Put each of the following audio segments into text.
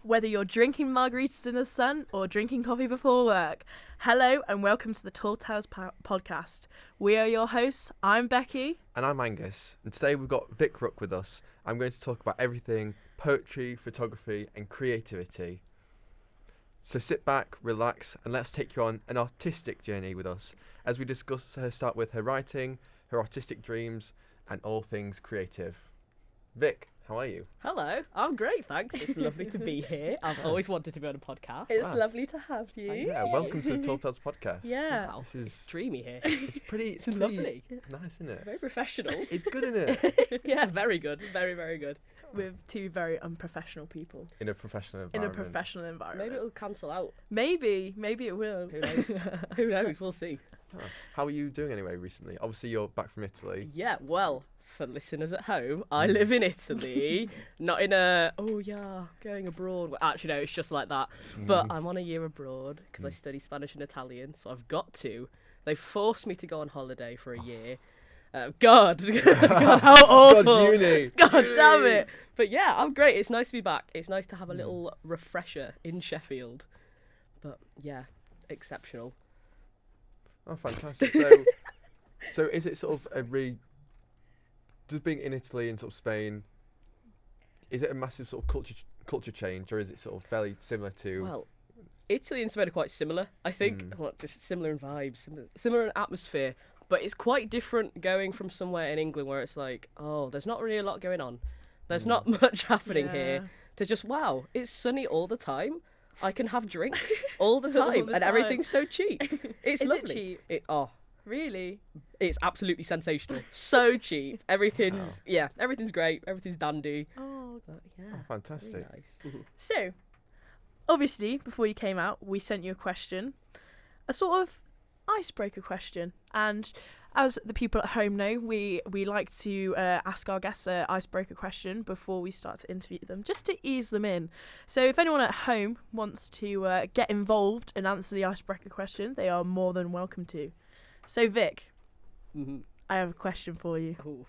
Whether you're drinking margaritas in the sun or drinking coffee before work, hello and welcome to the TallTales Podcast. We are your hosts. I'm Becky. And I'm Angus. And today we've got Vic Ruck with us. I'm going to talk about everything poetry, photography and creativity. So sit back, relax, and let's take you on an artistic journey with us as we discuss start with her writing, her artistic dreams, and all things creative. Vic, how are you? Hello, I'm great, thanks. It's lovely to be here. I've always wanted to be on a podcast. It's lovely to have you. Yeah, welcome to the TallTales Podcast. Yeah. Wow, This is it's dreamy here. it's pretty lovely. Nice, isn't it? Very professional. It's good, isn't it? Yeah, very good. Very, very good. With two very unprofessional people. In a professional environment. Maybe it'll cancel out. Maybe it will. Who knows? Who knows? We'll see. Oh. How are you doing anyway recently? Obviously you're back from Italy. Yeah, well, for listeners at home, I live in Italy, not in a, going abroad. Well, actually, no, it's just like that. But I'm on a year abroad because I study Spanish and Italian, so I've got to. They forced me to go on holiday for a year. God, how awful. God, uni. God damn it. But yeah, I'm great. It's nice to be back. It's nice to have a little refresher in Sheffield. But yeah, exceptional. Oh, fantastic. So is it sort of just being in Italy and sort of Spain, is it a massive sort of culture change, or is it sort of fairly similar to... Well, Italy and Spain are quite similar, I think. Well, just similar in vibes, similar in atmosphere. But it's quite different going from somewhere in England where it's like, oh, there's not really a lot going on. There's not much happening here. To just, wow, it's sunny all the time. I can have drinks all the time. And everything's so cheap. It's Is lovely. it cheap? Really? It's absolutely sensational. So cheap. Everything's, everything's great. Everything's dandy. Oh, But yeah, Oh, fantastic. very nice. So, obviously, before you came out, we sent you a question, a sort of icebreaker question. And as the people at home know, we like to ask our guests an icebreaker question before we start to interview them, just to ease them in. So if anyone at home wants to get involved and answer the icebreaker question, they are more than welcome to. So Vic, I have a question for you. Ooh.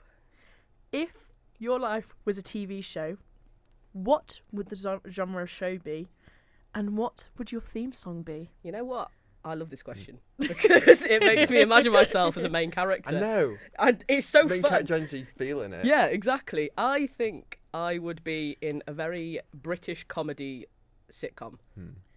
If your life was a TV show, what would the genre of show be? And what would your theme song be? You know what? I love this question because it makes me imagine myself as a main character. I know. And it's so Main fun. character energy, feeling it. Yeah, exactly. I think I would be in a very British comedy sitcom.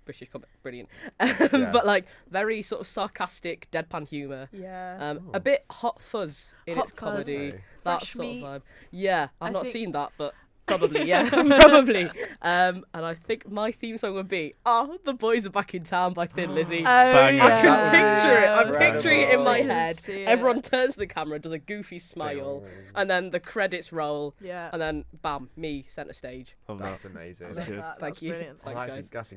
British comedy, brilliant. But like very sort of sarcastic, deadpan humour. Yeah. A bit hot fuzz in Hot its fuzz. comedy. Fresh That Fresh sort meat. of vibe. Yeah, I've I not think- seen that, but probably, yeah, probably. And I think my theme song would be The Boys Are Back in Town by Thin Lizzy. Banger. I can picture it. I'm Incredible. picturing it in my I can head. see it. Everyone turns to the camera, does a goofy smile, and then the credits roll, Yeah. and then bam, me centre stage. Love That's that. amazing. I That's love good. that. Thank That's you. brilliant. Thanks, guys.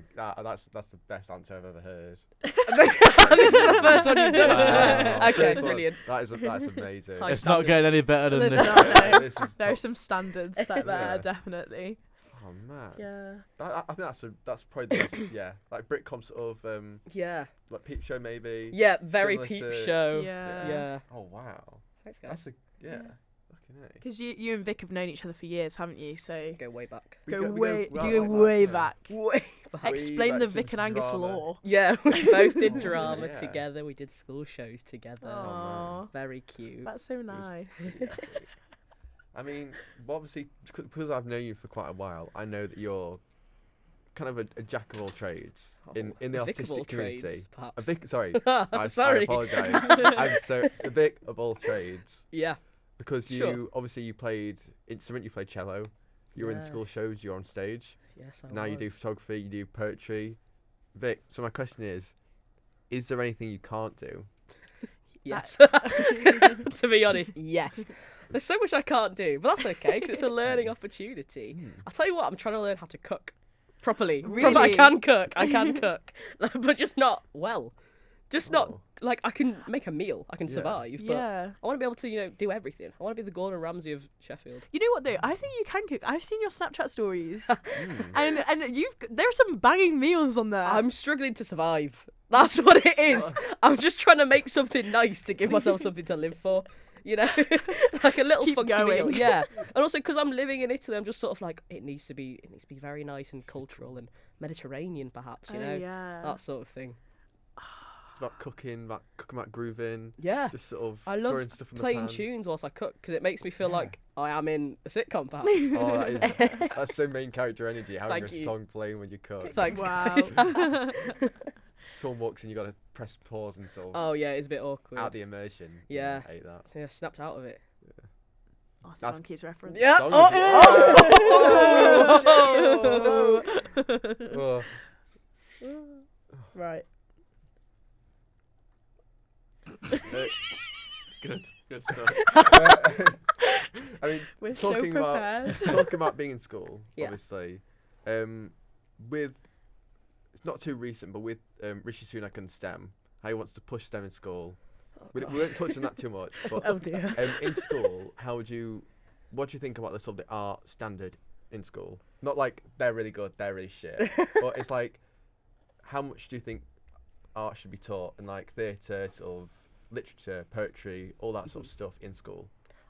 That's the best answer I've ever heard. This is the first one you've done. I swear. Wow. Okay, First one. brilliant. That's amazing. Hi. It's not getting any better than There's this. not, no. This is There are top. some standards set there, Yeah. definitely. Oh man. Yeah. I think that's probably the best. Yeah, like Britcom sort of Yeah. like Peep Show maybe. Yeah, very Similar peep to- show. Yeah. Yeah. Oh wow. Thanks, guys. That's fucking A. Because you and Vic have known each other for years, haven't you? So Go way back. We go we way, well you go back, way yeah. back. Way back. Way Explain back the since Vic and Angus drama. lore. Yeah, we both did Oh, drama yeah. together. We did school shows together. Aww. Very cute. That's so nice. I mean, well, obviously, because I've known you for quite a while, I know that you're kind of a jack of all trades in the Vic of all artistic community. trades, perhaps. A Vic, sorry, I Sorry. apologise. I'm so a Vic of all trades Yeah. because you Sure. obviously you played instrument, you played cello, you were in school Yes. shows, you're on stage. Yes, I Now you do was. photography, you do poetry. Vic, so my question is there anything you can't do? Yes. To be honest, yes. There's so much I can't do, but that's okay because it's a learning opportunity. I'll tell you what, I'm trying to learn how to cook properly. Really? I can cook, but just not well. Just not, Oh. like, I can make a meal, I can Yeah. survive, but Yeah. I want to be able to, do everything. I want to be the Gordon Ramsay of Sheffield. You know what though? I think you can cook. I've seen your Snapchat stories, and there's some banging meals on there. I'm struggling to survive. That's what it is. I'm just trying to make something nice to give myself something to live for. you know, like a little keep funky going. meal. Yeah, and also because I'm living in Italy, I'm just sort of like it needs to be very nice and cultural and Mediterranean, perhaps. You know, that sort of thing. It's about cooking, about grooving. Yeah, Just sort of I love throwing stuff in the playing pan. tunes whilst I cook because it makes me feel like I am in a sitcom, perhaps. Oh, that's so main character energy. Having Thank a you. song playing when you cook. Thanks, Wow. guys. Someone walks in, you got to press pause and sort of Oh yeah, it's a bit awkward. out the immersion. Yeah. I hate that. Yeah, snapped out of it. Arctic That's- Monkeys reference. Yeah. Song Oh, Oh, Right. Good stuff. I mean, We're so talking prepared. talking about being in school, Yeah. obviously, with it's not too recent, but with Rishi Sunak and STEM, how he wants to push STEM in school. We won't touch on that too much, but Oh dear. in school, what do you think about the sort of the art standard in school? Not like they're really good, they're really shit, but it's like, how much do you think art should be taught in like theatre, sort of literature, poetry, all that sort of stuff in school?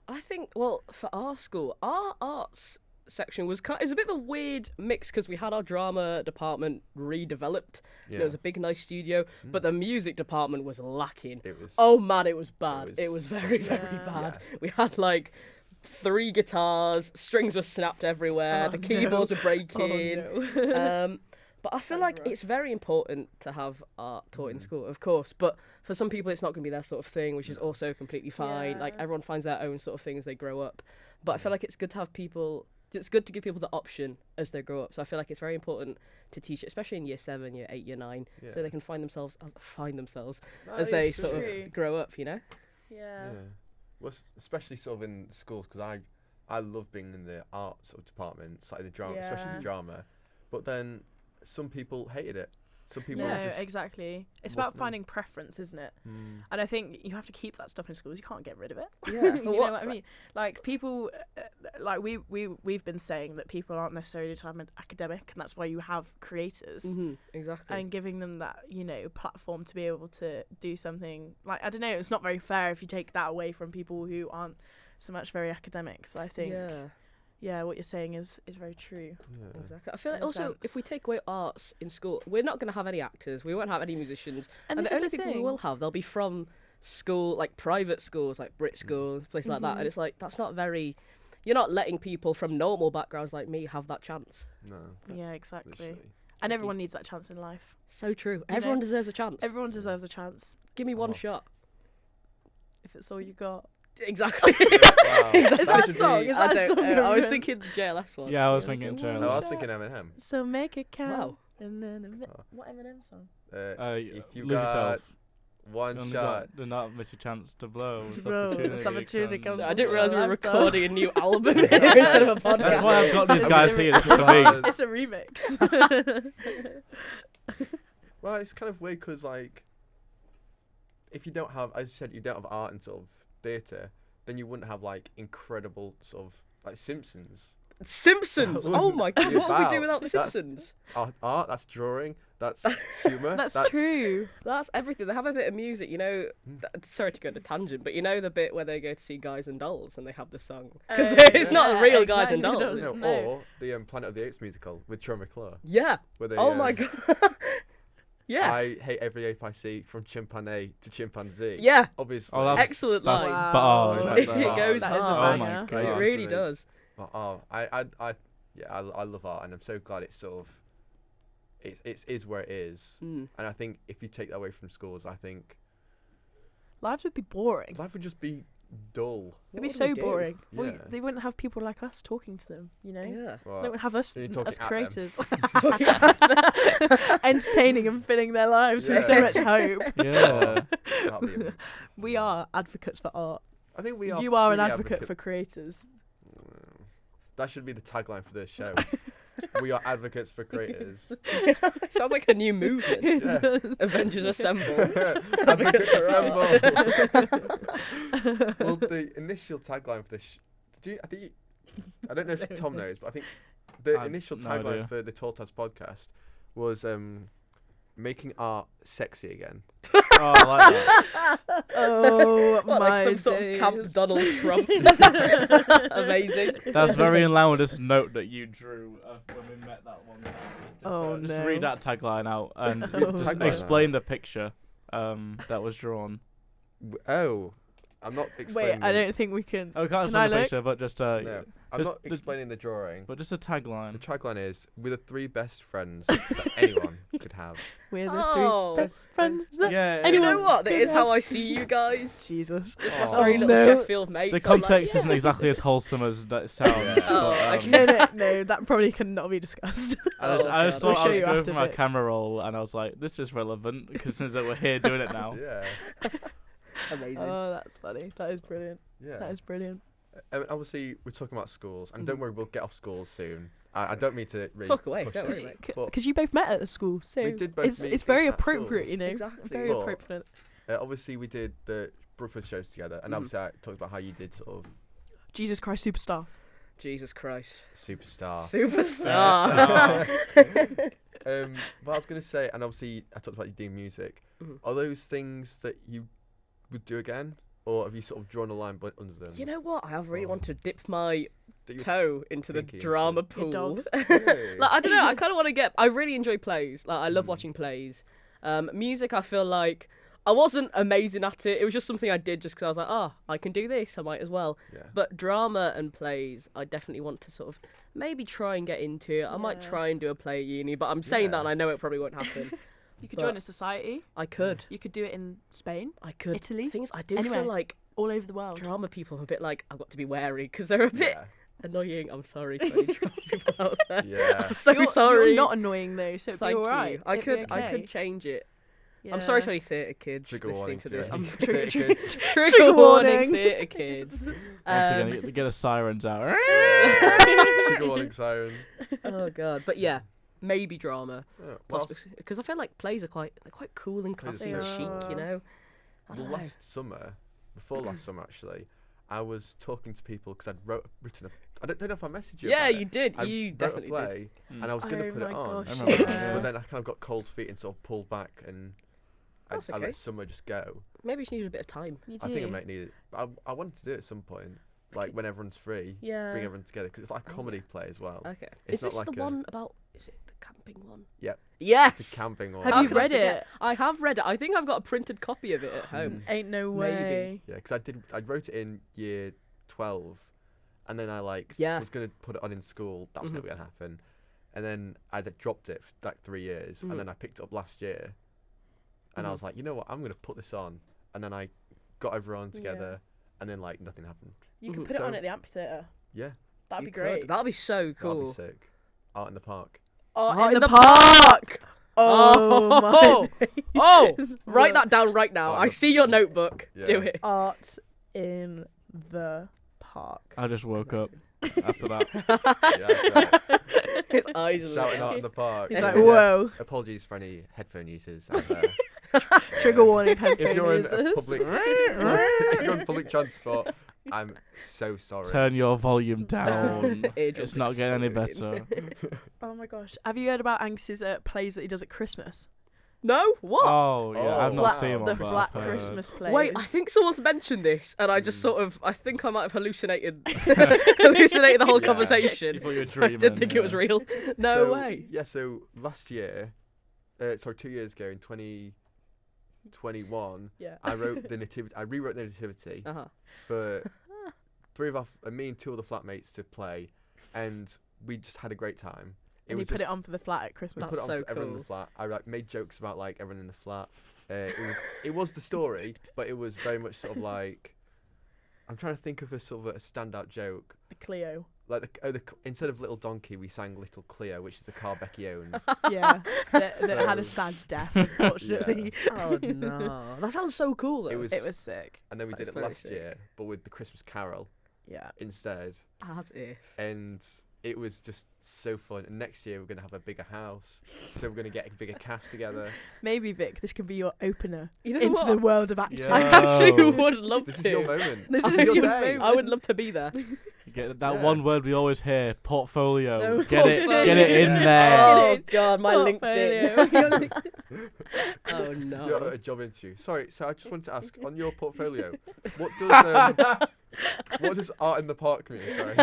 I think, well, for our school, our arts section was it was a bit of a weird mix because we had our drama department redeveloped. Yeah. There was a big, nice studio, but the music department was lacking. It was. Oh man, it was bad. It was so very, bad. very Yeah. bad. We had like 3 guitars, strings were snapped everywhere, Oh, the keyboards were breaking. Oh, no. But I feel That's like rough. it's very important to have art taught in school, of course. But for some people, it's not going to be their sort of thing, which is also completely fine. Like Yeah. everyone finds their own sort of thing as they grow up. But I feel like it's good to have people. It's good to give people the option as they grow up. So I feel like it's very important to teach it, especially in year 7, year 8, year 9, Yeah. so they can find themselves That as they is sort true. of grow up. You know. Yeah. Yeah. Well, especially sort of in schools, because I love being in the art sort of department, like the drama, especially Yeah. the drama. But then some people hated it. Some people No, just exactly. It's about wasn't- finding preference, isn't it? Mm, And I think you have to keep that stuff in schools. You can't get rid of it. Yeah. You know what I mean? Like people, like we've been saying that people aren't necessarily academic, and that's why you have creators. Exactly. And giving them that, platform to be able to do something. Like, I don't know, it's not very fair if you take that away from people who aren't so much very academic. So I think, what you're saying is very true. yeah. Exactly. I feel like In a also sense. if we take away arts in school, we're not going to have any actors. We won't have any musicians. And And this the is only the people we thing. will have, they'll be from school, like private schools, like Brit schools, places like that. Mhm. And it's like, that's not very. You're not letting people from normal backgrounds like me have that chance. No. Yeah, exactly. Literally. And everyone needs that chance in life. So true. know, Everyone deserves a chance. Everyone deserves a chance Give me one Oh. shot. if it's all you got. Exactly. Wow. Is that a should song? be- Is I that a don't song know. I was reference? thinking JLS one. Yeah, I was Yeah. thinking Give me No, I Charlie. was thinking Eminem. So make it count. Wow. And then Oh. what Eminem song? If you lose got yourself. one Only shot, do not miss a chance to blow. This Blow, this opportunity comes. comes I didn't realise we were Laptop. recording a new album here instead of a podcast. That's why I've got these It's guys a here. This is for me. Uh, It's a remix. well, it's kind of weird because like, if you don't have, as you said, you don't have art and sort of theatre, then you wouldn't have like incredible sort of like Simpsons. Simpsons. That Oh wouldn't my god, be what would we do about. without the That's- Simpsons? Art, that's drawing, that's humour. That's true. That's everything. They have a bit of music, sorry to go on a tangent, but the bit where they go to see Guys and Dolls and they have the song. Because it's not yeah, real Guys and exactly, Dolls. those- You No. know, or the Planet of the Apes musical with Troy McClure, Yeah. where they. Oh my god. Yeah. I hate every ape I see, from chimpanzee to chimpanzee. Yeah. Obviously. Oh, that's- Excellent That's line. Wow. bars. It That's It bars. goes That is a hard. Oh my banger. god. It Yes, really it is. does. But, I love art, and I'm so glad it's sort of, it is where it is. Mm. And I think if you take that away from schools, I think Lives would be boring. life would just be dull. It'd be What would so we do? boring. Yeah. They wouldn't have people like us talking to them, Yeah. They Well, wouldn't have us You're talking as at them. creators entertaining and filling their lives with so Yeah. much hope. Yeah. that'd be We are advocates for art. I think we are. You are an pretty advocate for creators. That should be the tagline for this show. We are advocates for creators. Sounds like a new movement. Yeah. Avengers Assemble. Advocates assemble. Well, the initial tagline for this. I don't know if Tom knows, but I think the I have initial no tagline idea. for the TallTales podcast was making art sexy again. Oh, I like that. Oh, What, my like some sort of days. camp Donald Trump? Amazing. That's very in line with this note that you drew when we met that one time. Just no. read that tagline out and Oh, just no. explain the picture that was drawn. Oh, I'm not Wait, explaining. I don't think we can. Oh, we can't Can I explain the look? picture, but just No, I'm just not explaining the drawing. but just a The tagline. tagline is: "We're the 3 best friends that anyone could have." We're the Oh. 3 best friends. That Yeah, And you anyone know what? That could is how have. I see you guys. Jesus. Oh. 3 little no. Sheffield mates. the I'm like, context yeah. isn't exactly as wholesome as that sounds. Yeah. Oh, but, okay. No, that probably cannot be discussed. I was, Oh, I God. was, thought We'll I show was you going after for my Vic. camera roll, and I was like, "This is relevant because since we're here doing it now." Yeah, Amazing. Oh, that's funny. That is brilliant. yeah. That is brilliant. Obviously, we're talking about schools, and don't worry, we'll get off schools soon. I don't mean to really Talk away, push don't it, worry, mate. but Because you both met at the school, so We did both it's meet it's very at school. appropriate, you know. Exactly. Very But- appropriate. obviously we did the Brookford shows together, and Mhm. obviously I talked about how you did sort of Jesus Christ Superstar. Jesus Christ. superstar. Superstar. But I was gonna say, and obviously I talked about you doing music. Mhm. Are those things that you would do again, or have you sort of drawn a line under them? You know what? I have really Oh. wanted to dip my That you're toe into the pinky into drama it. pool. Your dogs. Really? Like, I don't know. I kind of want to get. I really enjoy plays. Like I love Mm. watching plays. Music. I feel like I wasn't amazing at it. It was just something I did just because I was like, oh, I can do this. I might as well. Yeah. But drama and plays, I definitely want to sort of maybe try and get into. I might Yeah. try and do a play at uni, but I'm saying that Yeah. and I know it probably won't happen. You could But- join a society. I could. You could do it in Spain, I could. Italy, Things I do anywhere. feel like all over the world. drama people are a bit like I've got to be wary because they're a bit Yeah. annoying. I'm sorry to any drama people out there. Yeah. I'm so you're, sorry. You're not annoying though, so it'd Thank be alright. you. I It'd be could. I okay. could change it. Yeah. I'm sorry to any theatre kids Trigger listening warning to to this. any I'm theatre kids. trigger warning warning. theatre kids. Once again, Um, get a sirens out. Trigger warning siren. oh god, but yeah, maybe drama. Yeah, well, Because I feel like plays are quite cool and Plays classy are and so chic, cool. you know. I well, don't know. last summer, before last summer actually, I was talking to people because I'd written a. I don't know if I messaged you. Yeah, about you it. did. I You wrote definitely a play, Mm. and I was going to Oh put it my on. gosh, I remember that, yeah. But then I kind of got cold feet and sort of pulled back, and That's I okay. let summer just go. did. Maybe you just needed a bit of time. You I think I do. might need it. I wanted to do it at some point, like when everyone's free, Yeah. bring everyone together because it's like a Oh, comedy play as well. Okay. It's Is not this like the a- one about? Is it the camping one? Yep. Yes. It's a camping one. Have How you could I read forget? it? I have read it. I think I've got a printed copy of it at home. Ain't no Maybe. way. Yeah, because I wrote it in year 12, and then I Yeah. was gonna put it on in school. That was Mhm. never gonna happen, and then I had dropped it for like 3 years, Mhm. and then I picked it up last year, and I Mhm. was like, you know what, I'm gonna put this on, and then I got everyone Yeah. together, and then like nothing happened. You could Mhm. put it on So- at the amphitheatre. Yeah, That'd You be could. great. That'd be so that'd cool. be sick. Out in the park. Oh, in in the the park. Oh Oh. my Oh, days. write that down right now. Oh, I the- see your notebook. Yeah. Do it. Art in the park. I just woke up after that. Yeah, that's right. His eyes are Shouting lit. out in the park. He's Anyway, like, Yeah. whoa. Apologies for any headphone users out there. Trigger warning, If headphone you're in users. a public, if you're on public transport, I'm so sorry. Turn your volume down. Eardrum It's not getting any exploding. better. Oh my gosh. Have you heard about Angus's plays that he does at Christmas? No? What? Oh yeah, I've not Flat- seen one. The but flat I've heard. Christmas plays. Wait, I think someone's mentioned this, and I just Mm. sort of, I think I might have hallucinated the whole Yeah. conversation. You thought you were So I dreaming. didn't think it was yeah. real. No So, way. Yeah, so last year, 2 years ago in 2021, Yeah. I wrote the nativity. I rewrote the nativity Uh-huh. for me and 2 of the flatmates to play, and we just had a great time. And you put it on for the flat at Christmas. We put it on so for everyone in the cool. flat. I made jokes about like everyone in the flat. It was the story, but it was very much sort of like, I'm trying to think of a sort of a standout joke. The Clio. Like instead of Little Donkey, we sang Little Cleo, which is the car Becky owns. Yeah. that had a So- sad death, unfortunately. Oh no. That sounds so cool though. It was- It was sick. And then we did That's it very last sick. year, but with the Christmas Carol Yeah. instead. As if. And it was just so fun. And next year we're going to have a bigger house, so we're going to get a bigger cast together. Maybe, Vic, this can be your opener You know into what? the world of acting. Yeah. I actually Yo. would love This to. is your moment. This This is is your your day. moment. I would love to be there. Get that one word we always hear, portfolio. No, Get it in Yeah. there. Oh God, my Portfolio. LinkedIn. Oh no. You're at a job interview. Sorry, so I just wanted to ask, on your portfolio, what does art in the park mean? Sorry.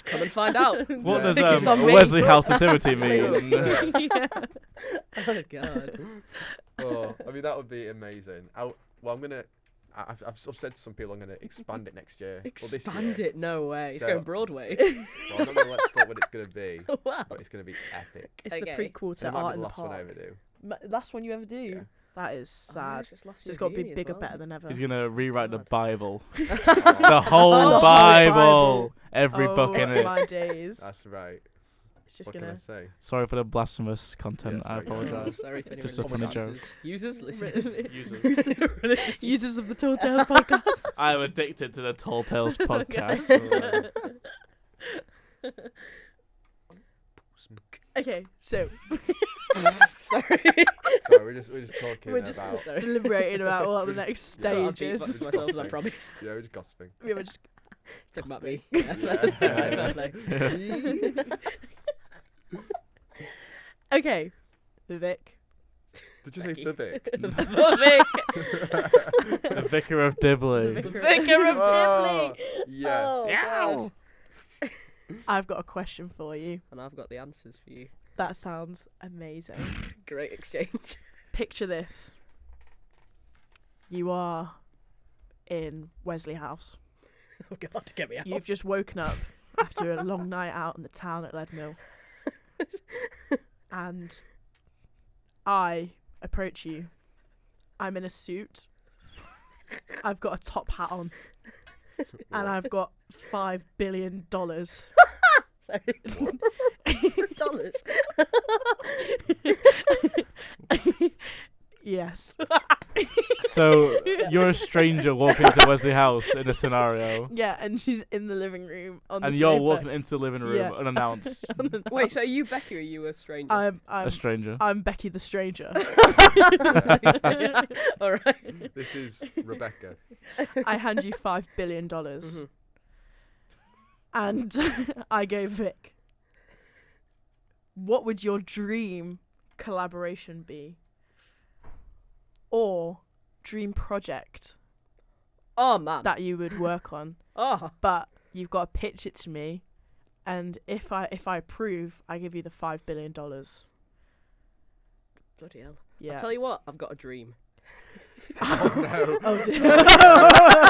Come and find out. What Yeah. does It's on me. Wesley House Nativity mean? Yeah. Oh God. Oh, I mean, that would be amazing. I've sort of said to some people I'm going to expand it next year. Expand it? No way. It's So- going Broadway. Well, I'm not going to let slip what it's going to be, Wow. but it's going to be epic. It's Okay. the prequel And to it might Art be in the the last one I Park. ever do. Last one you ever do? Yeah. That is Oh, sad. it's just last So year it's got to of be uni as bigger, well. better than ever. He's gonna rewrite the God. Bible, Oh, the whole the whole Bible, Bible. every book in Oh, it. my days. That's right. It's just What can I gonna. say? Sorry for the blasphemous content. Yeah, I sorry. apologise. Sorry to anyone Just a funny joke. Users, listeners, Users. Users of the TallTales Podcast. I am addicted to the TallTales Podcast. Okay, so Sorry. Sorry, we're just talking We're just- about. Sorry. deliberating about what the next Yeah. I'll stage is. beatbox to myself, I promise. Yeah, we're just gossiping. We were just Talk about me. Yeah. Yeah, fair play. okay. Vic. Did you say the Vic? The The Vicar of Dibley. The Vicar of Oh, Dibley. yes. Oh, God. I've got a question for you. And I've got the answers for you. That sounds amazing. Great exchange. Picture this. You are in Wesley House. Oh God, get me out. You've just woken up after a long night out in the town at Leadmill. And I approach you. I'm in a suit. I've got a top hat on. And I've got $5 billion. Sorry. Dollars. Yes. So you're a stranger walking into Wesley House in a scenario, Yeah, and she's in the living room on the and you're sofa. walking into the living room Yeah. unannounced. Wait, so are you Becky or are you a stranger? A stranger. I'm Becky the stranger. All right. This is Rebecca. I hand you $5 billion. Mhm. And I go, Vic, what would your dream collaboration be? Or dream project Oh man. that you would work on? Oh. But you've got to pitch it to me, and if I approve, I give you the $5 billion. Bloody hell. Yeah. I'll tell you what, I've got a dream. Oh no. Oh dear.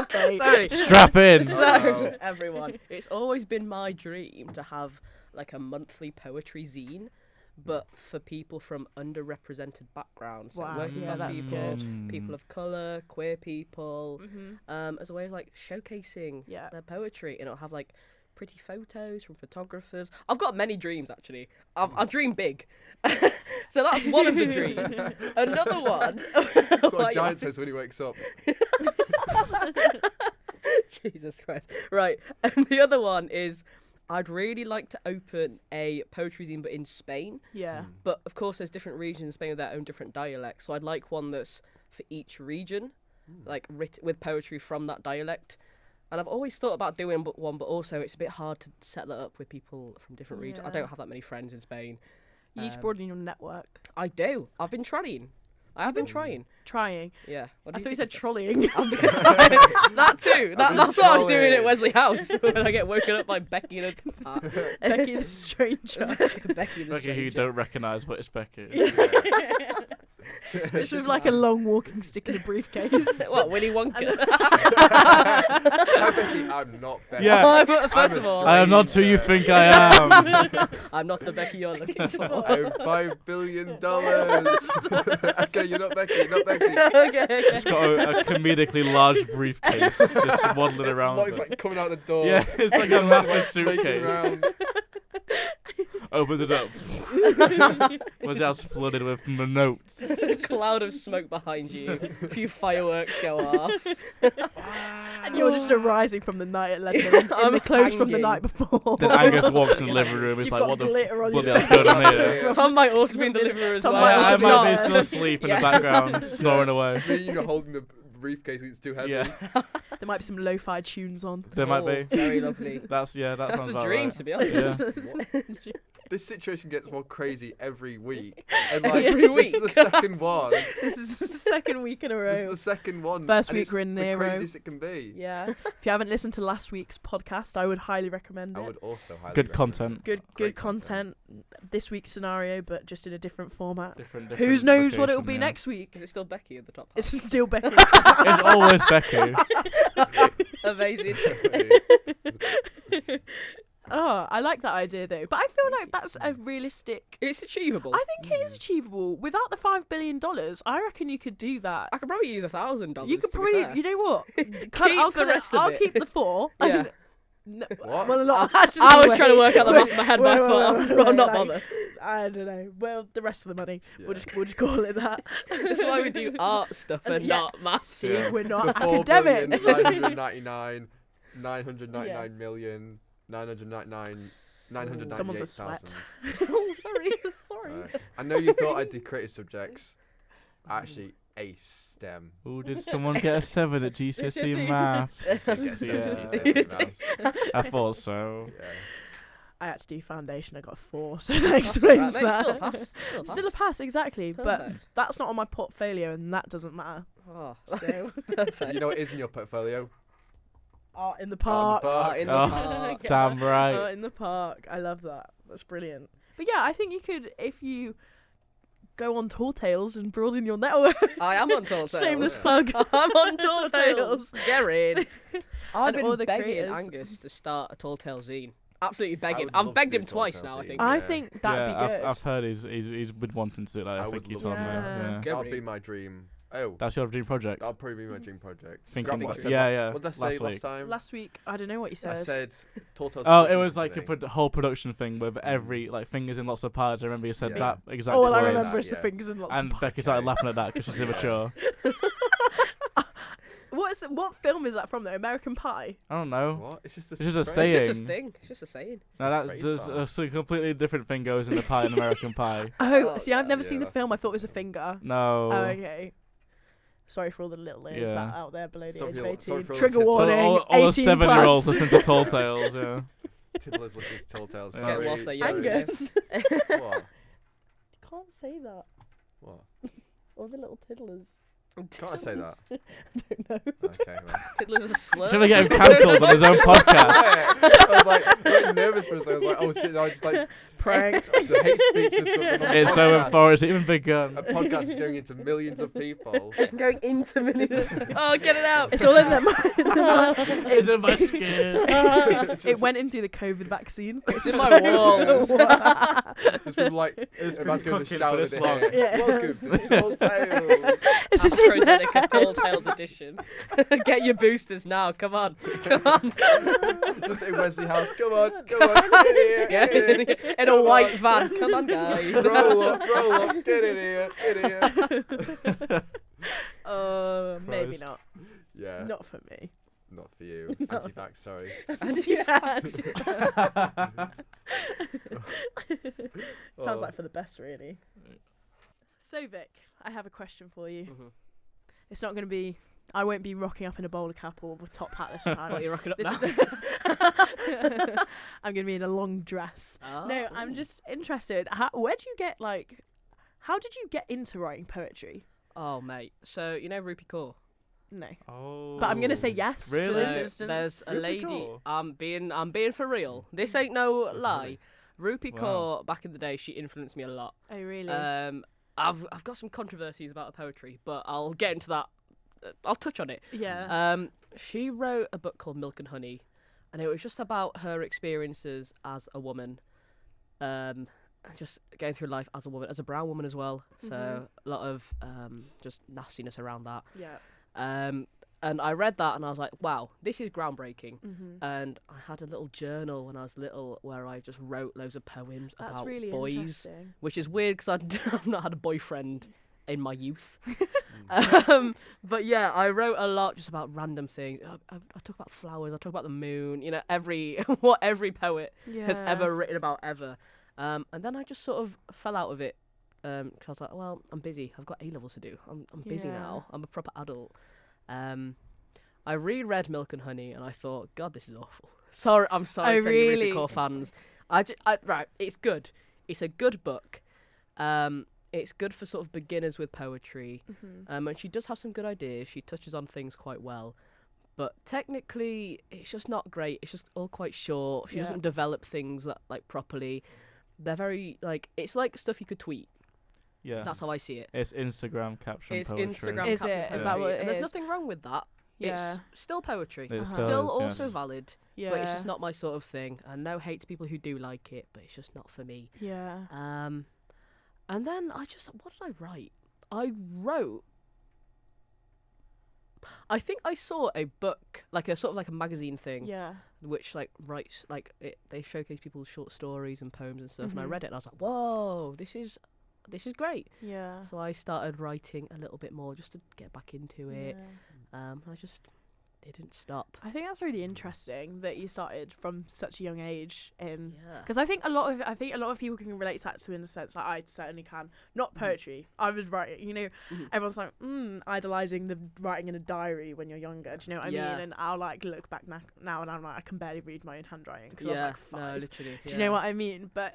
Okay. Sorry. Strap in. So, Uh-oh. everyone, it's always been my dream to have like a monthly poetry zine, but for people from underrepresented backgrounds. So Wow, working yeah, class that's people, good. people of colour, queer people, Mhm. as a way of like showcasing Yeah. their poetry. And it'll have like pretty photos from photographers. I've got many dreams actually. I dream big. So that's one of the dreams. Another one. That's what Why a you giant says when he wakes up. Jesus Christ. Right. And the other one is I'd really like to open a poetry zine, but in Spain. Yeah. But of course, there's different regions in Spain with their own different dialects. So I'd like one that's for each region, like with poetry from that dialect. And I've always thought about doing one, but also it's a bit hard to set that up with people from different regions. I Yeah. don't have that many friends in Spain. You need to broaden your network. I do. I've been trying. I have been trying. Trying. Yeah. What I do thought you think said of trolleying. that too. I've been That's what I was doing at trolling. Wesley House when I get woken up by Becky and Becky the stranger. Becky the Becky, who you stranger. don't recognise, but it's Becky. Just with like a long walking stick in a briefcase. What, Willy Wonka? Hi, Becky. I'm not Becky. Yeah. First of all, I am not who you think I am. I'm not the Becky you're looking for. I have $5 billion. Okay, you're not Becky. You're not Becky. Okay. It's got a comedically large briefcase just waddling around. It's like coming out the door. Yeah, it's like a massive Snaking suitcase. around. Opened it up. Was the house flooded with notes? A cloud of smoke behind you. A few fireworks go off. And you're just arising from the night at Leadmill in I'm the clothes from the hanging. night before. Then Angus walks in the living room. He's You've like, got "What the glitter on bloody your hell's going on face. here?" Tom might also be in the living room as Tom well. might I also might be be there. still asleep in Yeah. the background, snoring away. Me, you know, holding the briefcase. It's too heavy. Yeah. There might be some lo-fi tunes on. There might be. Very lovely. That That's sounds a about dream, right. to be honest. Yeah. This situation gets more crazy every week. And like Every this is the second one. This is the second week in a This is row. the second one. First and week it's we're in the a row. craziest it can be. Yeah. If you haven't listened to last week's podcast, I would highly recommend it. I would also highly Good recommend content. it. Good Great content. This week's scenario, but just in a different format. Different Who knows what it will location, be yeah. next week? Is it still Becky at the top? It's still Becky. It's always Becky. Amazing. Oh, I like that idea though. But I feel like that's a realistic. It's achievable. I think it is achievable. Without the $5 billion, I reckon you could do that. I could probably use $1,000. You could to be probably, fair. you know what? the I'll rest of it. keep the 4. Yeah. No, What? well, not actually. I was wait, trying to work out the wait, maths in my head, but I wait, thought wait, I'll wait, not like, bother. I don't know. Well, the rest of the money, Yeah. we'll just call it that. That's why we do art stuff and Yeah. not maths. See, Yeah. we're not The academics. 999,999,998,000. Someone's a sweat. Oh, sorry. I know you thought I'd do creative subjects. Actually, a STEM. Ooh, did someone get a 7 at GCSE GCSE. maths? I guess so, Yeah. GCSE maths. I thought so. Yeah. I had to do foundation. I got a 4, so that explains Right, mate, that. Still a pass. Still a pass, exactly. But Perfect. that's not on my portfolio, and that doesn't matter. Oh, So, perfect. You know what is in your portfolio? art in the Art park. Art in the Oh. park. Damn right. Art in the park. I love that. That's brilliant. But yeah, I think you could, if you go on TallTales and broaden your network. I am on TallTales. Shameless Yeah. plug. I'm on TallTales. Get in. I've And all been the begging creators. Angus to start a TallTales zine. Absolutely I begging. would I've love begged to him do a twice TallTales now, I zine. think. I Yeah. think that'd yeah, be good. I've heard he's been wanting to do that. I I would think you love told to me. do that. Yeah. Go. That would be my dream. Oh, That's your dream project. that'll probably be my dream project. Thinking Scrap what I about- said yeah, la- yeah, What did I say last last week. time? Last week, I don't know what you I said. said TallTales. Oh, it production was like a company. whole production thing with every like fingers in lots of pies. I remember you said Yeah. that exactly. All I Words. remember is the Yeah. fingers and lots And of Becky pies. started laughing at that because she's Yeah. immature. What film is that from though? American Pie? I don't know. What? It's just a. It's just a phrase. saying. It's just a thing. It's just a saying. It's No, a that's phrase, there's pal. a so completely different thing goes in the pie in American Pie. Oh, Oh, see, I've never yeah, seen the that's film. I thought it was a finger. No. Oh, okay. Sorry for all the little ears Yeah. that are out there below the Sorry age for of all- 18. sorry for all the Trigger tips. So warning. all the 18 7-year-olds plus. listen to TallTales. Yeah. Tiddlers listen to TallTales. Yeah. Sorry. Whilst they're sorry. young. Angus. What? Can't say that. What? All the little tiddlers. Can't I say that? I don't know. Okay. Well. Tiddler's a slur. Trying to get him cancelled on his own podcast. I was like, I got nervous for a second. I was like, oh shit! I just like Pranked. the hate speech or something. on a It's so podcast. important. It's even bigger. A podcast is going into millions of people. Going into minutes. Oh, get it out. It's all in them. It's in my skin. It went into the COVID vaccine. It's in my walls. Just people like It's about been to go to cooking shout for at this long. it. Yeah. Welcome to Tall Tales. It's just in there. AstraZeneca TallTales edition. Get your boosters now. Come on. Come on. Just in Wesley House. Come on, get in Yeah, here. in a Come white on. van. Come on, guys. Roll up, get in here, get here. Maybe Christ. not. Yeah, Not for me. not for you. No. Anti-vax, sorry. Anti-vax. Sounds Oh. like for the best, really. So, Vic, I have a question for you. Mhm. It's not going to be. I won't be rocking up in a bowler cap or with top hat this time. What, you're rocking up This now? is I'm going to be in a long dress. Oh. No, I'm just interested. Where do you get how did you get into writing poetry? Oh, mate. So, you know Rupi Kaur? No. Oh. But I'm going to say yes for Really? this So, instance. there's a Rupi lady. Kaur? I'm being for real. This ain't no lie. Rupi Wow. Kaur, back in the day, she influenced me a lot. Oh, really? I've got some controversies about her poetry, but I'll get into that. I'll touch on it. yeah. She wrote a book called Milk and Honey, and it was just about her experiences as a woman, just going through life as a woman, as a brown woman as well. So Mhm. a lot of just nastiness around that. Yeah. And I read that and I was like, wow, this is groundbreaking. Mm-hmm. And I had a little journal when I was little where I just wrote loads of poems That's about really boys, interesting. which is weird because I've not had a boyfriend in my youth. But yeah, I wrote a lot just about random things. I talk about flowers, I talk about the moon, you know, what every poet has ever written about ever. And then I just sort of fell out of it because I was like, well, I'm busy. I've got A-levels to do. I'm busy Yeah. now. I'm a proper adult. I reread Milk and Honey and I thought, God, this is awful. I'm sorry to any really? Rita Core fans. Right, it's good. It's a good book. It's good for sort of beginners with poetry. And she does have some good ideas. She touches on things quite well. But technically, it's just not great. It's just all quite short. She doesn't develop things that like properly. They're very like it's like stuff you could tweet. Yeah. That's how I see it. It's Instagram caption It's poetry. Instagram Is caption it? poetry. Is that what it And there's is? nothing wrong with that. Yeah. It's still poetry. It Uh-huh. still Still is, also yes. valid. Yeah. But it's just not my sort of thing. And no hate to people who do like it, but it's just not for me. Yeah. And then what did I write? I think I saw a book, like a sort of like a magazine thing, Yeah. which like writes like they showcase people's short stories and poems and stuff. And I read it and I was like, whoa, this is great. Yeah. So I started writing a little bit more just to get back into it. Yeah. I just didn't stop. I think that's really interesting that you started from such a young age in Yeah. because I think a lot of people can relate to that too in the sense that I certainly can. Not poetry. I was writing, everyone's like, idolizing the writing in a diary when you're younger. Do you know what I Yeah. mean? And I'll like look back now and I'm like, I can barely read my own handwriting because I was like 5. No, literally. Do you know what I mean? But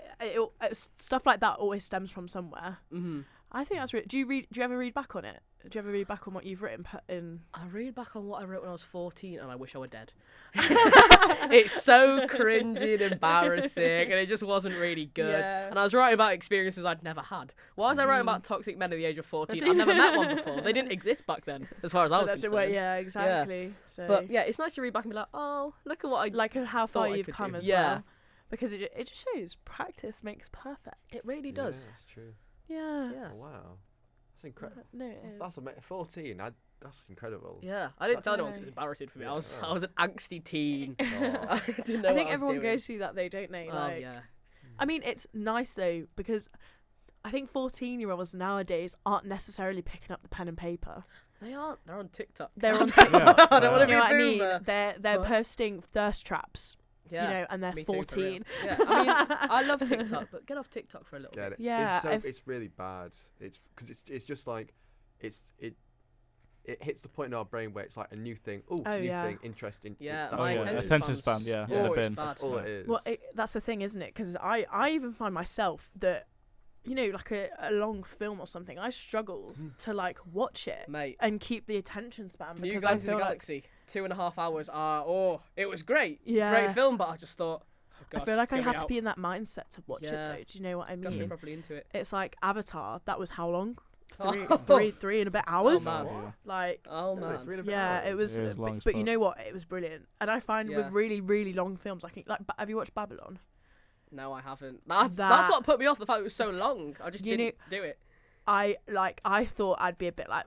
stuff like that always stems from somewhere. Mm-hmm. I think that's really. Do you ever read back on it? Do you ever read back on what you've written in? I read back on what I wrote when I was 14 and I wish I were dead. It's so cringy and embarrassing and it just wasn't really good. Yeah. And I was writing about experiences I'd never had. Why was I writing about toxic men at the age of 14? I'd never met one before. They didn't exist back then, as far as I was That's concerned. yeah, exactly. So, But yeah, it's nice to read back and be like, oh, look at what I... like how far thought I you've could come do. as Yeah. well, because it just shows practice makes perfect. It really does. Yeah, that's true. Yeah. Yeah. Oh, wow. That's incredible. No, it is. That's 14. That's incredible. Yeah, I didn't tell anyone 'cause it No. was embarrassing for me. Yeah. I was an angsty teen. Oh. I didn't know I what think was everyone doing. goes through that though, don't they? Oh, Like, yeah. I mean, it's nice though because I think 14-year-olds nowadays aren't necessarily picking up the pen and paper. They aren't. They're on TikTok. They're on Yeah, TikTok. I don't want Do to you know be a what I mean? boomer. They're But- posting thirst traps, Yeah. you know, and they're Me too, for real. 14. Yeah, I mean, I love TikTok, but get off TikTok for a little Get bit. it? Yeah, It's really bad. It's because it's just like it hits the point in our brain where it's like a new thing. New yeah. thing, interesting. Yeah, that's Oh, my yeah. all it is. Attention span, yeah, in a Oh, bin. it's bad. That's all it is. Well, that's the thing, isn't it? Because I even find myself that, you know, like a long film or something, I struggle to like watch it Mate, and keep the attention span New because I Guardians of feel the like Galaxy, 2.5 hours are, it was great. Yeah. Great film, but I just thought, oh gosh, I feel like I get me have to out. be in that mindset to watch it Yeah. though. Do you know what I Gotta be mean? properly into it. It's like Avatar. That was how long? Oh. Three and a bit hours. man. Yeah. Like, Oh No, man. 3 and a bit yeah, it hours. was. It was long as but you fuck. know what? It was brilliant. And I find Yeah. with really, really long films, I think like, have you watched Babylon? No, I haven't. That's That- what put me off. The fact it was so long. I just You didn't do it. I thought I'd be a bit like,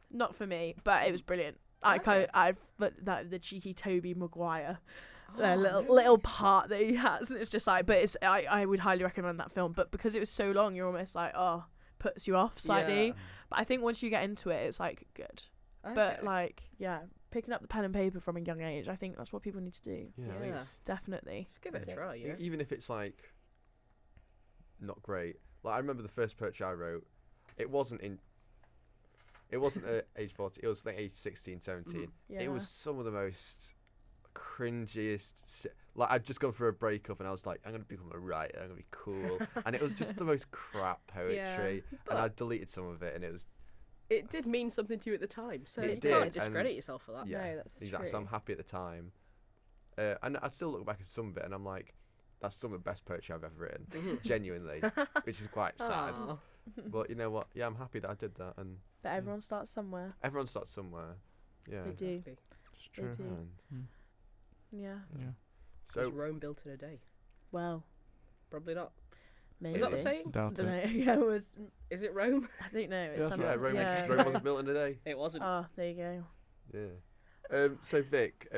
not for me, but it was brilliant. Like Okay. but the cheeky Toby Maguire. Oh, little part that he has, and it's just like, but it's I would highly recommend that film, but because it was so long, you're almost like, puts you off slightly. Yeah. But I think once you get into it, it's like good. But Okay. like, yeah, picking up the pen and paper from a young age, I think that's what people need to do. Yeah, I think Yeah. it's- Definitely. Just give it a Yeah. try, yeah. even if it's like not great. Like I remember the first poetry I wrote, it wasn't at age 40, it was like age 16, 17. Yeah. It was some of the most cringiest shit. Like I'd just gone through a breakup and I was like, I'm gonna become a writer, I'm gonna be cool. And it was just the most crap poetry. But- And I deleted some of it and it was It did mean something to you at the time, so It you did, can't discredit and- yourself for that. yeah, No, that's exactly. So true. I'm happy at the time. And I'd still look back at some of it and I'm like, that's some of the best poetry I've ever written. Genuinely. Which is quite sad. Aw. But you know what? Yeah, I'm happy that I did that and But everyone starts somewhere. everyone starts somewhere. Yeah. They do. Exactly. It's true. do. Man. Yeah. Yeah. Was So Rome built in a day? Well, Probably not. maybe. Is that the is. saying? I Doubt don't it. know. Yeah, it was. Is it Rome? I think no. It's Yeah. something. yeah, Rome, Yeah. Rome wasn't built in a day. It wasn't. Oh, there you go. Yeah. So Vic,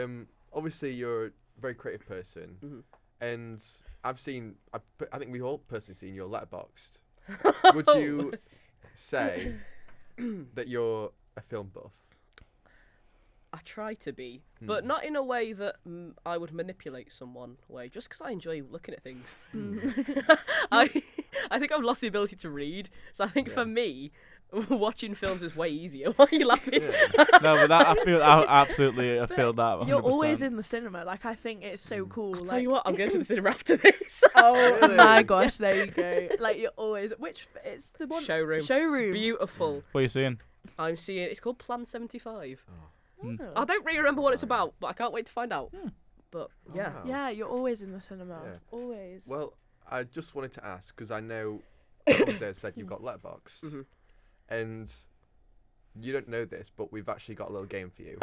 obviously you're a very creative person, Mhm. and I've seen. I think we've all personally seen your Letterboxd. Would you say that you're a film buff? I try to be, but not in a way that I would manipulate someone way, just because I enjoy looking at things. I think I've lost the ability to read, so I think Yeah. for me, Watching films is way easier. Why are you laughing? Yeah. No, but I feel that. 100%. You're always in the cinema. Like, I think it's so cool. I'll like, tell you what, I'm going to the cinema after this. Oh Really? my gosh, there you go. Like, you're always it's the one Showroom. Beautiful. What are you seeing? I'm seeing. It's called Plan 75. Oh. I don't really remember what it's about, but I can't wait to find out. But Oh, yeah. wow. Yeah, you're always in the cinema. Yeah. Always. Well, I just wanted to ask because I know, obviously, I said you've got Letterboxd, Mhm. and you don't know this, but we've actually got a little game for you.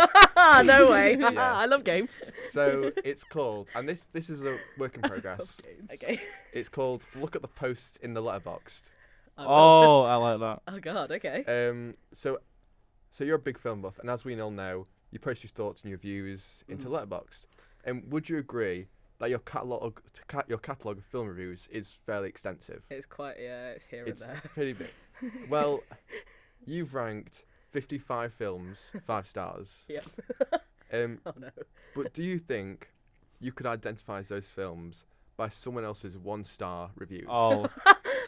No way. Yeah. I love games. So it's called, and this is a work in progress. Okay. It's called Look at the Posts in the Letterboxd. Oh, I like that. Oh God. Okay. So you're a big film buff, and as we all know, you post your thoughts and your views into Letterboxd. And would you agree that your catalogue of film reviews is fairly extensive? It's quite. Yeah. It's here It's and there. pretty big. Well, you've ranked 55 films 5 stars. Yeah. Oh no. But do you think you could identify those films by someone else's 1-star reviews? Oh,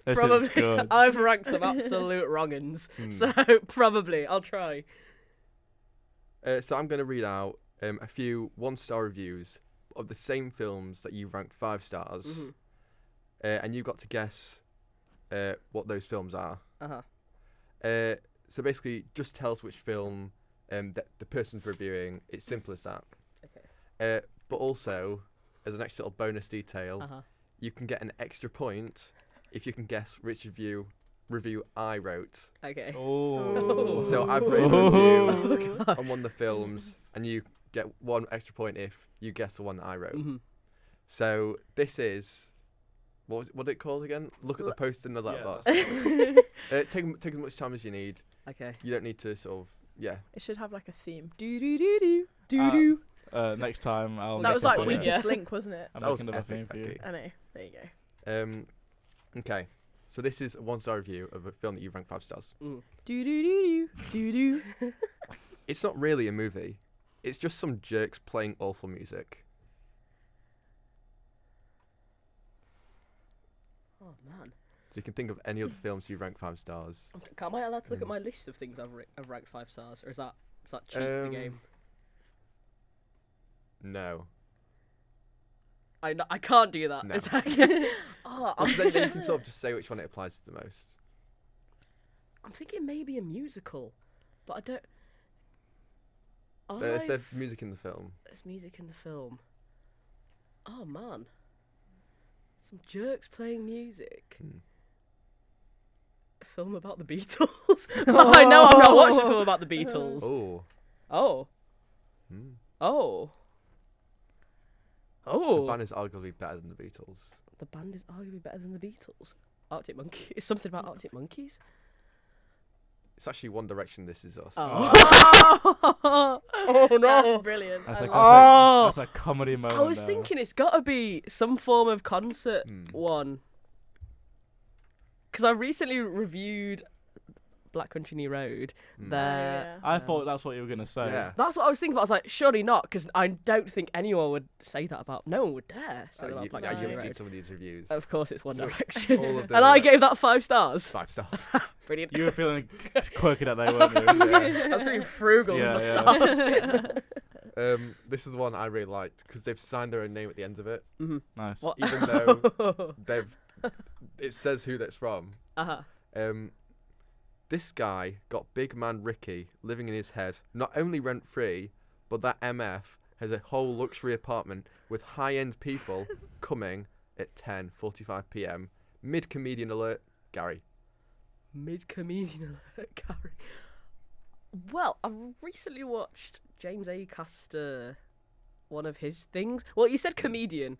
this Probably. is good. I've ranked some absolute wrong'uns. So probably I'll try. So I'm going to read out a few 1-star reviews of the same films that you've ranked 5 stars, and you've got to guess what those films are. So basically, just tell us which film that the person's reviewing. It's simple as that. Okay. But also, as an extra little bonus detail, you can get an extra point if you can guess which review I wrote. Okay. Oh. So I've written a review on one of the films, and you get 1 extra point if you guess the one that I wrote. So this is what did it called again? Look at the post in the Letterboxd. Take as much time as you need. Okay. You don't need to sort of It should have like a theme. Do do do do do do. Next time I'll. That make was a like thing. Weakest Link, wasn't it? I'm That was making another thing epic, for you. Becky. I know. There you go. Okay. So this is a 1-star review of a film that you've ranked 5 stars. Do do do do do do. It's not really a movie. It's just some jerks playing awful music. Oh man. So you can think of any other films you rank 5 stars. Am I allowed to look at my list of things I've ranked 5 stars, or is that cheat the game? No. I can't do that. No. Is that Because then you can sort of just say which one it applies to the most. I'm thinking maybe a musical, but I don't. There's the music in the film. There's music in the film. Oh man. Some jerks playing music. A film about the Beatles. I know I've not watched a film about the Beatles. Oh. Oh. Oh. Oh. The band is arguably better than the Beatles. The band is arguably better than the Beatles. Arctic Monkeys. It's something about Arctic Monkeys. It's actually One Direction, This Is Us. Oh, no. That's brilliant. That's I a comedy moment. I was there. thinking it's got to be some form of concert one. Because I recently reviewed Black Country New Road. I thought that's what you were going to say. Yeah. That's what I was thinking about. I was like, surely not, because I don't think anyone would say that about. No one would dare say that about Black Country New You've seen Road. some of these reviews. Of course, it's One So, Direction. all of them And I are gave that 5 stars. 5 stars. Brilliant. You were feeling quirky that day, weren't you? Yeah. That's pretty frugal Yeah, with yeah. my stars. This is the one I really liked because they've signed their own name at the end of it, Nice. What? even though it says who that's from. This guy got Big Man Ricky living in his head, not only rent-free, but that MF has a whole luxury apartment with high-end people coming at 10:45 p.m. Mid-comedian alert, Gary. Mid-comedian alert, Gary. Well, I recently watched James Acaster, one of his things. Well, you said comedian.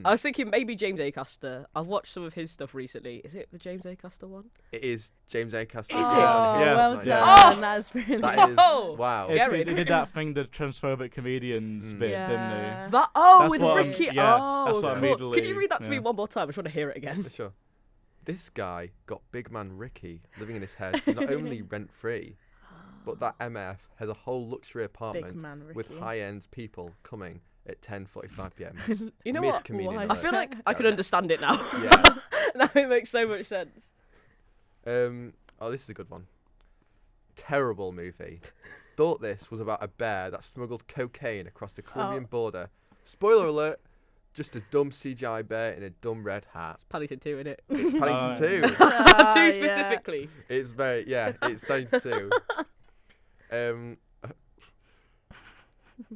I was thinking maybe James Acaster. I've watched some of his stuff recently. Is it the James Acaster one? It is James Acaster. Is it? Yeah. well Yeah. done. That's brilliant. That is, Oh! wow. It's- Gary. They did that thing, the transphobic comedians bit, didn't Yeah. That That's with what I'm- Ricky. yeah, oh, that's what cool. immediately- Can you read that to me yeah. one more time? I just want to hear it again. For sure. This guy got Big Man Ricky living in his head, not only rent-free, but that MF has a whole luxury Big apartment man Ricky. with high-end people coming at 10:45 p.m. You know what? Mid-comedian Why? I feel like I can Gary. understand it now. Yeah. Now it makes so much sense. Oh, this is a good one. terrible movie. Thought this was about a bear that smuggled cocaine across the Colombian border. Spoiler alert, just a dumb CGI bear in a dumb red hat. It's Paddington 2, isn't it? It's Paddington 2. 2 specifically. It's very, it's Paddington 2.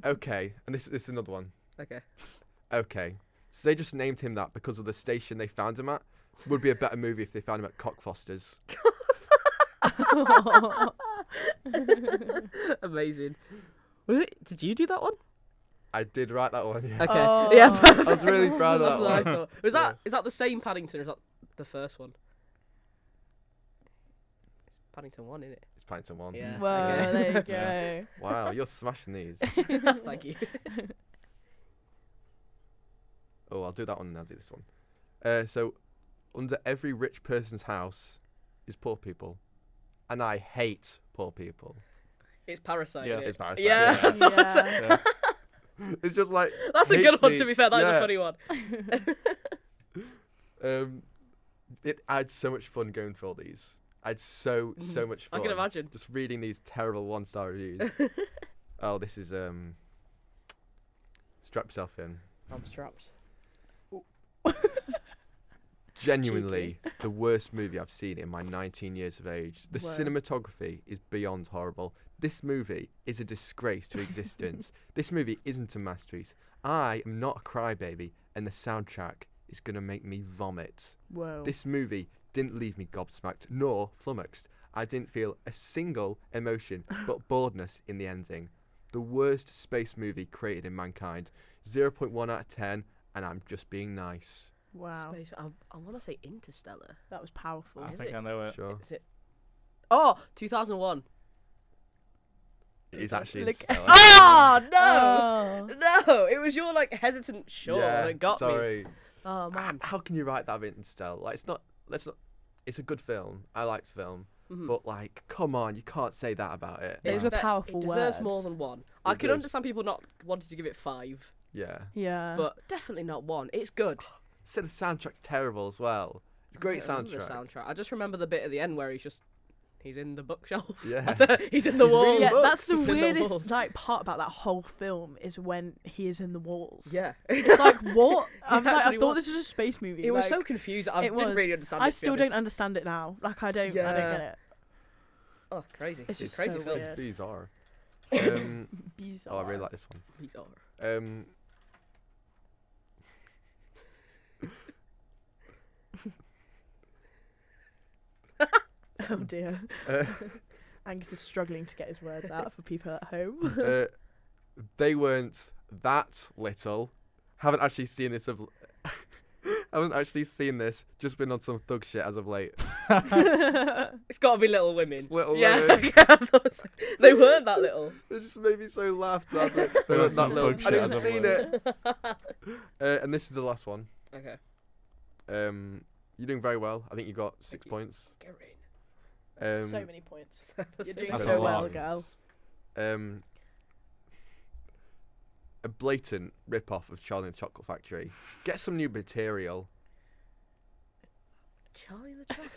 Okay, and this is another one. Okay, so they just named him that because of the station they found him at. Would be a better movie if they found him at Cockfosters. Amazing. Was it? Did you do that one? I did write that one. Yeah. Okay. Oh. Yeah. I was really proud of That's that what I one. thought. Is that the same Paddington or is that the first one? It's Paddington 1, isn't it? It's Paddington 1. Yeah. Whoa, Okay. there you go. Yeah. Wow, you're smashing these. Thank you. Oh, I'll do that one and I'll do this one. So, under every rich person's house is poor people. And I hate poor people. It's Parasite. Yeah. Isn't it? It's Parasite. Yeah. Yeah. I thought so. Yeah. It's just like... That's a good hates one, me. to be fair. That's Yeah. a funny one. I had so much fun going through all these. I had so much fun. I can imagine. Just reading these terrible 1-star reviews. Oh, this is... Strap yourself in. I'm strapped. Genuinely the worst movie I've seen in my 19 years of age. The Wow. cinematography is beyond horrible. This movie is a disgrace to existence. This movie isn't a masterpiece. I am not a crybaby, and the soundtrack is going to make me vomit. Whoa. This movie didn't leave me gobsmacked nor flummoxed. I didn't feel a single emotion but boredness in the ending. The worst space movie created in mankind. 0.1 out of 10, and I'm just being nice. Wow. Space, I want to say Interstellar. That was powerful. I Is think it? I know it. Sure. Is it? Oh, 2001. It is actually Look- Interstellar. Oh, no. Oh. No, it was your hesitant sure that got me. sorry. Oh man. How can you write that of Interstellar? Like, it's a good film. I liked the film. Mhm. But, like, come on, you can't say that about it. Those were powerful It deserves words. more than 1. I It can does. understand people not wanting to give it 5, Yeah. Yeah. but definitely not 1. It's good. Said the soundtrack's terrible as well. It's a great I remember the soundtrack. soundtrack. I just remember the bit at the end where he's in the bookshelf. Yeah. He's in the He's wall. reading yeah, books. that's the It's in the weirdest walls. part about that whole film is when he is in the walls. Yeah. It's like what? I It was like, I actually thought was. this was a space movie. It was like, so confusing. I it didn't was. really understand it. I to be still don't honest. understand it now. Like I don't Yeah. get it. Oh, crazy. It's It's just crazy so film. weird. It's bizarre. Bizarre. Oh, I really like this one. Bizarre. Oh dear. Uh, Angus is struggling to get his words out for people at home. They weren't that little. Haven't actually seen this haven't actually seen this. Just been on some thug shit as of late. It's got to be Little Women. It's Little yeah, Women. okay, I thought so. They weren't that little. It just made me so laugh. That they That's weren't that some little. thug I shit didn't as of seen late. it. And this is the last one. Okay. You're doing very well. I think you got 6 Thank you. points. Get rain. So many points. You're doing That's so a well, lot. girl. A blatant rip-off of Charlie and the Chocolate Factory. Get some new material. Charlie and the Chocolate.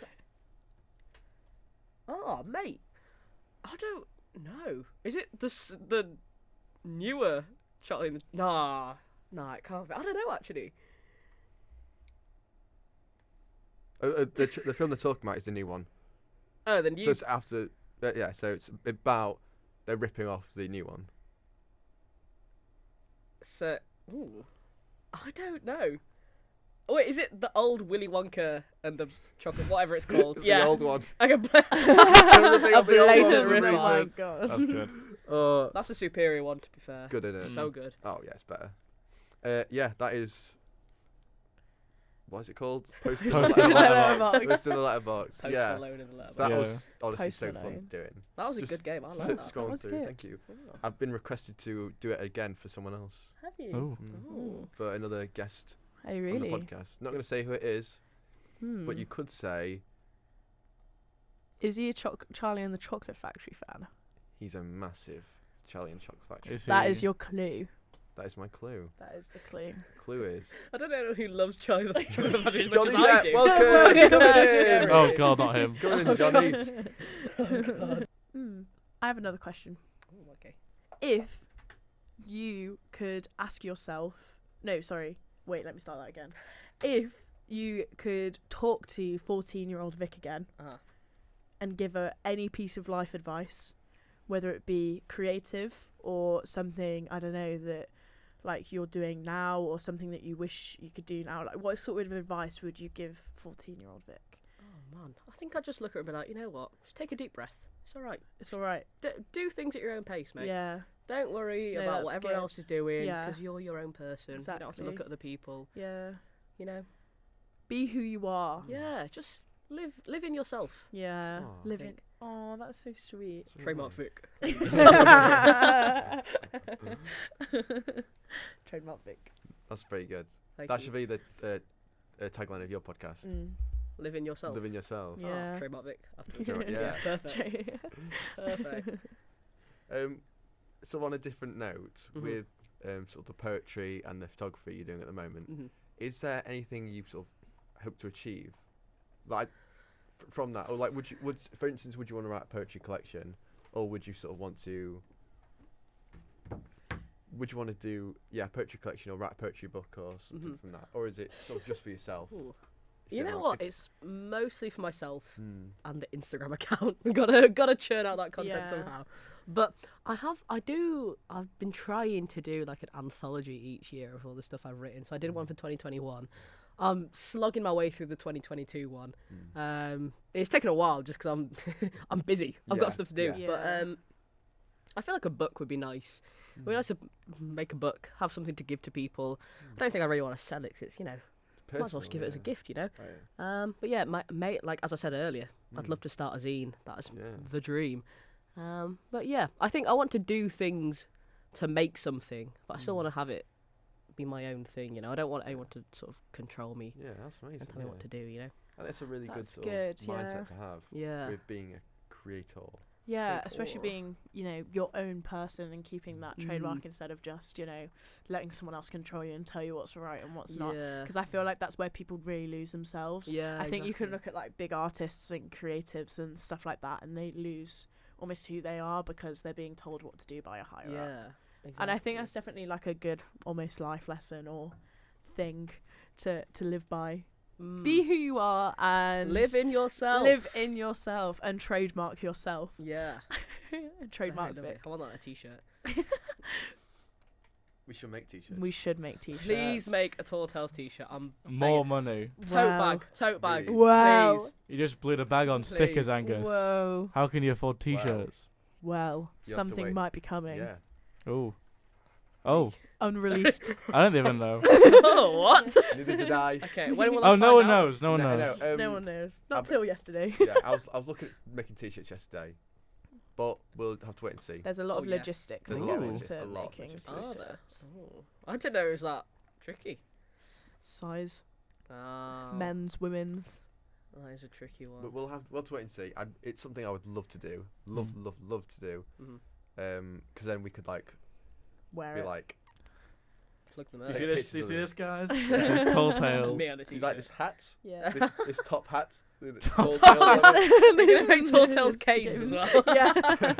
Oh, mate. I don't know. Is it the newer Charlie and the... Nah, it can't be. I don't know, actually. The film they're talking about is the new one. Oh, the new... So it's after... yeah, so it's about... They're ripping off the new one. So, ooh, I don't know. Oh, wait, is it the old Willy Wonka and the chocolate, whatever it's called? It's yeah, the old one. I can ripping a off the old blatant ones, rip amazing. Oh my off. god. That's good. That's a superior one, to be fair. It's good, isn't it? So good. Oh, yeah, it's better. Yeah, that is... What is it called? Post in Post the in the letterbox. letterbox. Post in the letterbox. Post Yeah. Malone in the letterbox. That Yeah. was honestly Post so fun Malone. doing. That was a Just good game. I like sit that. scrolling was through. good. Thank you. I've been requested to do it again for someone else. Have you? Oh. Ooh. For another guest Hey, on really? the podcast. Not going to say who it is, but Hmm. you could say Is he a Charlie and the Chocolate Factory fan? he's a massive Charlie and Chocolate Factory. That is your clue. That is my clue. That is the clue. Clue is I don't know who loves Charlie the Chocolate Factory as much Johnny as I Depp. do. Welcome, coming in. Oh god, not him. Coming in, Johnny. Oh, God. I have another question. Oh, okay. If you could ask yourself... No, sorry. Wait, let me start that again. If you could talk to 14-year-old Vic again and give her any piece of life advice, whether it be creative or something, I don't know, that like you're doing now or something that you wish you could do now, like what sort of advice would you give 14-year-old Vic? Oh, man. I think I'd just look at her and be like, you know what? Just take a deep breath. It's all right. It's all right. Do things at your own pace, mate. Yeah. Don't worry No, about that's what everyone good. else is doing, Yeah. because you're your own person. You don't have to look Exactly. at other people. Yeah. You know? Be who you are. Yeah, just live in yourself. Yeah. Aw. Live in. Think. Oh, that's so sweet. It's really Trademark nice. Vic. Trademark Vic. That's very good. Thank That you. should be the tagline of your podcast. Live in yourself. Live in yourself. Ah, Yeah. trademark Vic. Trademark- yeah. Perfect. Perfect. So on a different note, Mhm. with sort of the poetry and the photography you're doing at the moment, Mhm. is there anything you sort of hope to achieve, like from that, or like would for instance, would you want to write a poetry collection, or would you sort of want to? Would you want to do poetry collection or write a poetry book or something Mhm. from that, or is it sort of just for yourself? Ooh. If You you're know not- what? if- It's mostly for myself Hmm. and the Instagram account. gotta churn out that content Yeah. somehow. But I've been trying to do like an anthology each year of all the stuff I've written. So I did one for 2021. I'm slugging my way through the 2022 one. It's taken a while just because I'm I'm busy. I've Yeah, got stuff to do. yeah. But I feel like a book would be nice. It'd be nice to make a book, have something to give to people. I don't think I really want to sell it 'cause it's, you know, might as well just give it as a gift, you know. But yeah, my mate, like as I said earlier, I'd love to start a zine. That's Yeah. the dream. But yeah, I think I want to do things to make something, but I still want to have it be my own thing. You know, I don't want anyone to sort of control me Yeah, that's amazing. and tell me what to do. You know. And that's a really good That's sort good, of mindset yeah. to have Yeah. with being a creator. Yeah, Think especially or- being, you know, your own person and keeping that trademark Mm. instead of just, you know, letting someone else control you and tell you what's right and what's not. Yeah. Because I feel like that's where people really lose themselves. Yeah. I think you can exactly. look at like big artists and creatives and stuff like that, and they lose almost who they are because they're being told what to do by a higher up. Yeah. And I think exactly. that's definitely like a good almost life lesson or thing to live by. Mm. Be who you are and Live in yourself. live in yourself and trademark yourself. Yeah. Trademark Lovely. Vic. I want that on a t-shirt. We should make t-shirts. We should make t-shirts. Please make a TallTales t-shirt. I'm More money. Wow. Tote bag. Really? Wow. Please. You just blew the bag on stickers, Please. Angus. Whoa. How can you afford t-shirts? Well, You have to something wait. might be coming. Yeah. Oh. Oh, Unreleased. I don't even know. Oh, what? Neither did I. Okay, when will I Oh, no find one out? knows. No one No, knows. no, No one knows. Not I've- till yesterday. Yeah, I was looking at making t-shirts yesterday, but we'll have to wait and see. There's a lot Oh, of yes. logistics There's that a lot go of into a lot of making logistics. Oh, there. t-shirts. Oh. I didn't know it was that tricky. Size, Oh, men's, women's. that is a tricky one. But we'll have to wait and see. It's something I would love to do. Love to do. Mhm. Because then we could like Wear be it. like, Plug them Do out. you see Take this? Do you pictures see of this, guys? This This is Tall Tales. Me on a you like this t-shirt. hat? Yeah. This top hat? with Tall tall tails on it? They're gonna make TallTales canes as well. Yeah.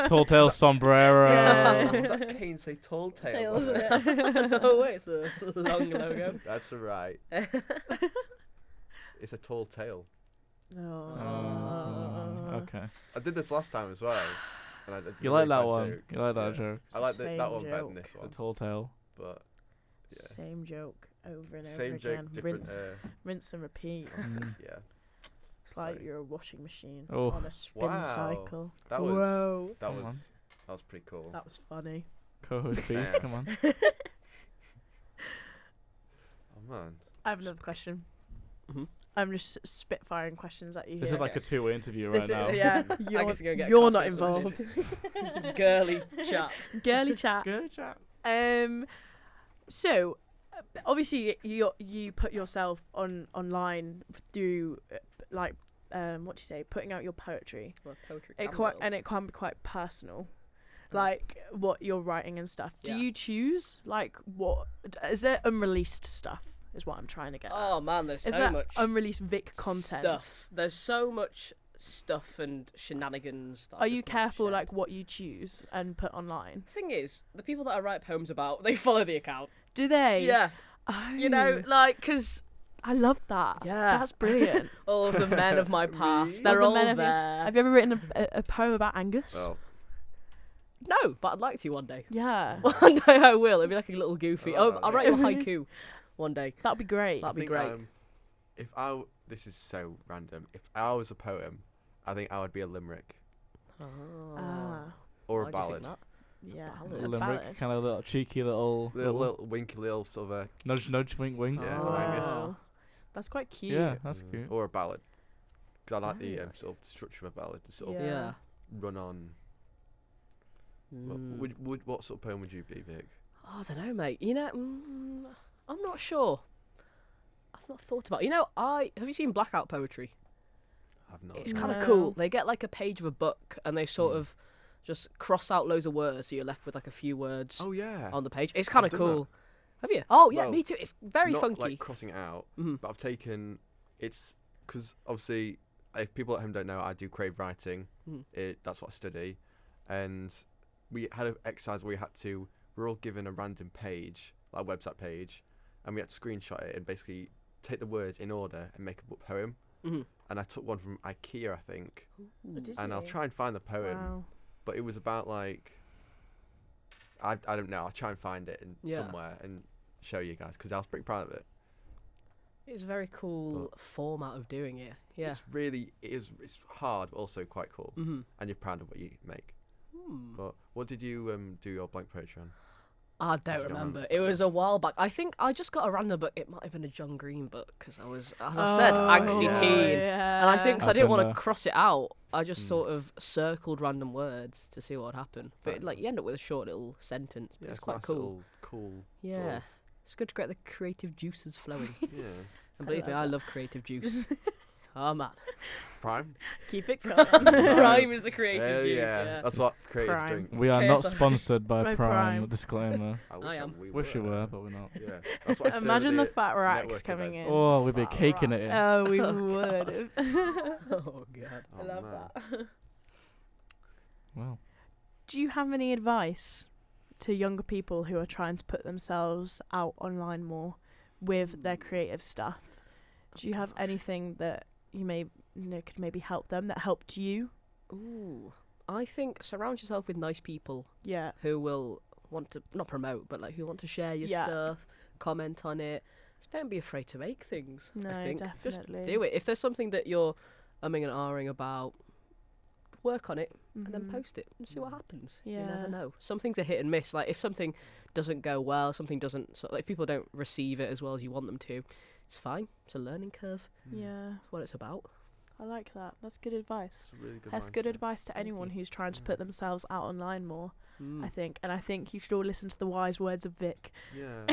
Tall Tales sombrero. Yeah. Does that cane say tall tails on it? Oh wait, it's a long logo. That's right. It's a tall tail. Oh, okay. I did this last time as well. And I did You a like really that bad one? joke. You like that Yeah. joke? I like Same that one better than joke. this The one. Tall Tale. But yeah. Same joke over and Same over joke, again. different Rinse and repeat. context, yeah. It's like So- you're a washing machine Oh. on a spin Wow. cycle. That was Whoa. that Come was pretty cool. That was funny. Co-host beef. Yeah. Come on. Oh man. I have another question. Mhm. I'm just spitfiring questions at you This here. is like a two-way interview right This now. is, yeah. I guess you go get a You're coffee not or something. involved. Girly chat. Girly chat. Good chat. So obviously you put yourself online through like what do you say, putting out your poetry. Well, poetry. It can be quite personal, like what you're writing and stuff. Do Yeah. you choose like what is there unreleased stuff? Is what I'm trying to get. Oh man, there's Is so that much unreleased Vic content? stuff. There's so much stuff and shenanigans. That Are I've you just not careful shared. like what you choose and put online? Thing is, the people that I write poems about, they follow the account. Do they? Yeah. Oh. You know, like, because I love that. Yeah. That's brilliant. all of the men of my past, Me? they're All the all men of there. Have you ever written a poem about Angus? Well, No, but I'd like to one day. Yeah. One day I will. It'd be like a little goofy. Oh, I'll write you a haiku one day. That'd be great. That'd be think, great. This is so random. If I was a poem, I think I would be a limerick Ah. or a Why'd you think ballad. that? Yeah. Ballad. A Limerick, ballad. kind of a little cheeky little Little winky little sort of a nudge, nudge, wink, wink. Yeah, Oh. Angus. That's quite cute. Yeah, that's cute. or a ballad. Because I like the Oh. sort of structure of a ballad to sort Yeah. of Yeah. run on. Mm. What sort of poem would you be, Vic? Oh, I don't know, mate. You know, I'm not sure. I've not thought about. You know, have you seen blackout poetry? I've not. It's No. kind of cool. They get like a page of a book and they sort Mm. of just cross out loads of words, so you're left with like a few words Oh yeah. on the page. It's kind of I've done cool. Have you? Oh yeah, Well, me too. It's very not funky. like crossing it out, Mhm. but I've taken it's because obviously if people at home don't know, I do creative writing. Mhm. That's what I study, and we had an exercise where we're all given a random page, like a website page, and we had to screenshot it and basically take the words in order and make a poem. Mhm. And I took one from IKEA, I think, Did and I'll you? try and find the poem. Wow. But it was about like I don't know. I'll try and find it Yeah. somewhere and show you guys because I was pretty proud of it. It's a very cool format of doing it. Yeah. It's hard but also quite cool, Mm-hmm. and you're proud of what you make. But what did you do your blank poetry on? I I don't don't remember. remember. It was a while back. I think I just got a random book. It might have been a John Green book because I was, as I said, angsty yeah. teen. And I think 'cause I I've didn't been want to there. cross it out, I just Mm. sort of circled random words to see what would happen. But Fair like you end up with a short little sentence, but Yeah, it's quite nice cool. little cool. Yeah. Sort of, It's good to get the creative juices flowing. yeah. And believe me, love I that. love creative juice. Oh man. Prime. Keep it calm. Prime is the creative Hell juice. yeah. Yeah. That's what creative Prime. drink. We are not KSI. sponsored by By Prime. Prime. Disclaimer. I wish I am. we Wish you were, but we're not. Yeah. That's what I said Imagine the at fat racks network coming in. events. Oh, we'd be Fat caking rack. it in. Oh, we Oh, would. Oh god. Oh, I love man. that. Well, Do you have any advice to younger people who are trying to put themselves out online more with their creative stuff? Do you have anything that you could maybe help them that helped you? Ooh. I think surround yourself with nice people Yeah. who will want to not promote, but like who want to share your Yeah. stuff, comment on it. Just don't be afraid to make things. No, I think definitely. just do it. If there's something that you're umming and ahhing about, work on it and then Mhm. post it and see what happens. You Yeah. never know. Some things are hit and miss. Like if something doesn't go well, something doesn't. So, like if people don't receive it as well as you want them to, it's fine. It's a learning curve. Yeah, That's what it's about. I like that. That's good advice. It's a really good That's good mindset. advice to Thank anyone you. who's trying to Yeah. put themselves out online more, Mm. I think. And I think you should all listen to the wise words of Vic. Yeah.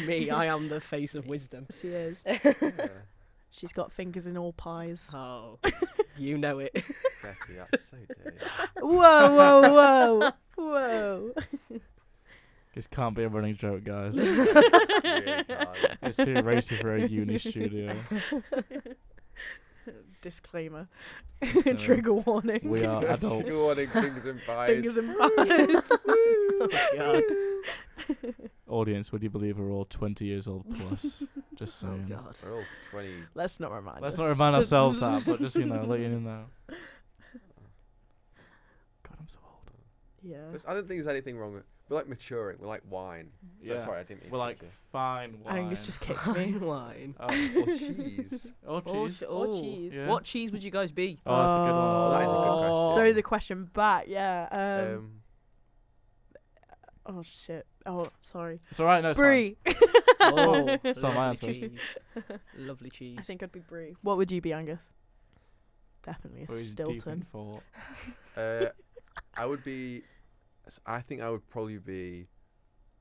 Me, I am the face of wisdom. She is. Yeah. She's got fingers in all pies. Oh, you know it. Becky, that's so dirty. Whoa, whoa, whoa, whoa. this can't be a running joke, guys. Really hard. It's too racy for a uni studio. Disclaimer. Trigger warning. We are Trigger adults. warning, fingers and pies. Fingers and pies. Oh god. Audience, would you believe we're all 20 years old plus? Just Oh saying. god. We're all 20. Let's not remind Let's us. not remind ourselves that, but just, letting you know. God, I'm so old. Yeah. I don't think there's anything wrong with we're like maturing. We're like wine. So, sorry, I didn't mean We're to like correct fine wine. Angus just kicked me. Fine wine. Oh, you. Or cheese. or cheese. Or cheese. Yeah. What cheese would you guys be? Oh, that's a good one. Oh, that is a good question. Throw the question back, yeah. Oh shit. Oh, sorry. It's alright, no, it's fine. Brie. Oh, It's not my lovely answer. cheese. Lovely cheese. I think I'd be Brie. What would you be, Angus? Definitely a Well, he's deep in Stilton. thought. I would be. I think I would probably be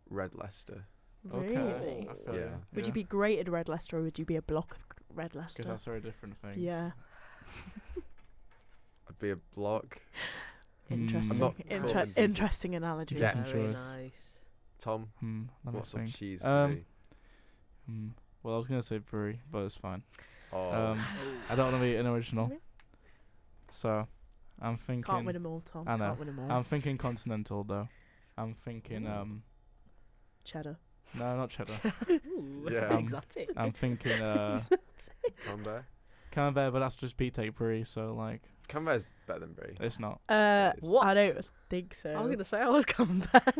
Red Leicester. Okay. Really? I feel Yeah. you. Would you be grated Red Leicester or would you be a block of Red Leicester? Because that's very different things. Yeah. I'd be a block. Interesting. I'm not convinced. Interesting analogy. Yeah. Decent Very choice. nice. Tom, Let me what sort of think. cheese would you be? Well, I was gonna say Brie, but it's fine. Oh, I don't want to be an original. So, I'm thinking. Can't win them all, Tom. I know. Can't win them all. I'm thinking continental though. I'm thinking Cheddar. no, not cheddar. Ooh, Yeah. exotic. I'm thinking Camembert. camembert, but that's just beet brie, so like Camembert's better than brie. it's not. What? I don't think so. I was gonna say I was coming back.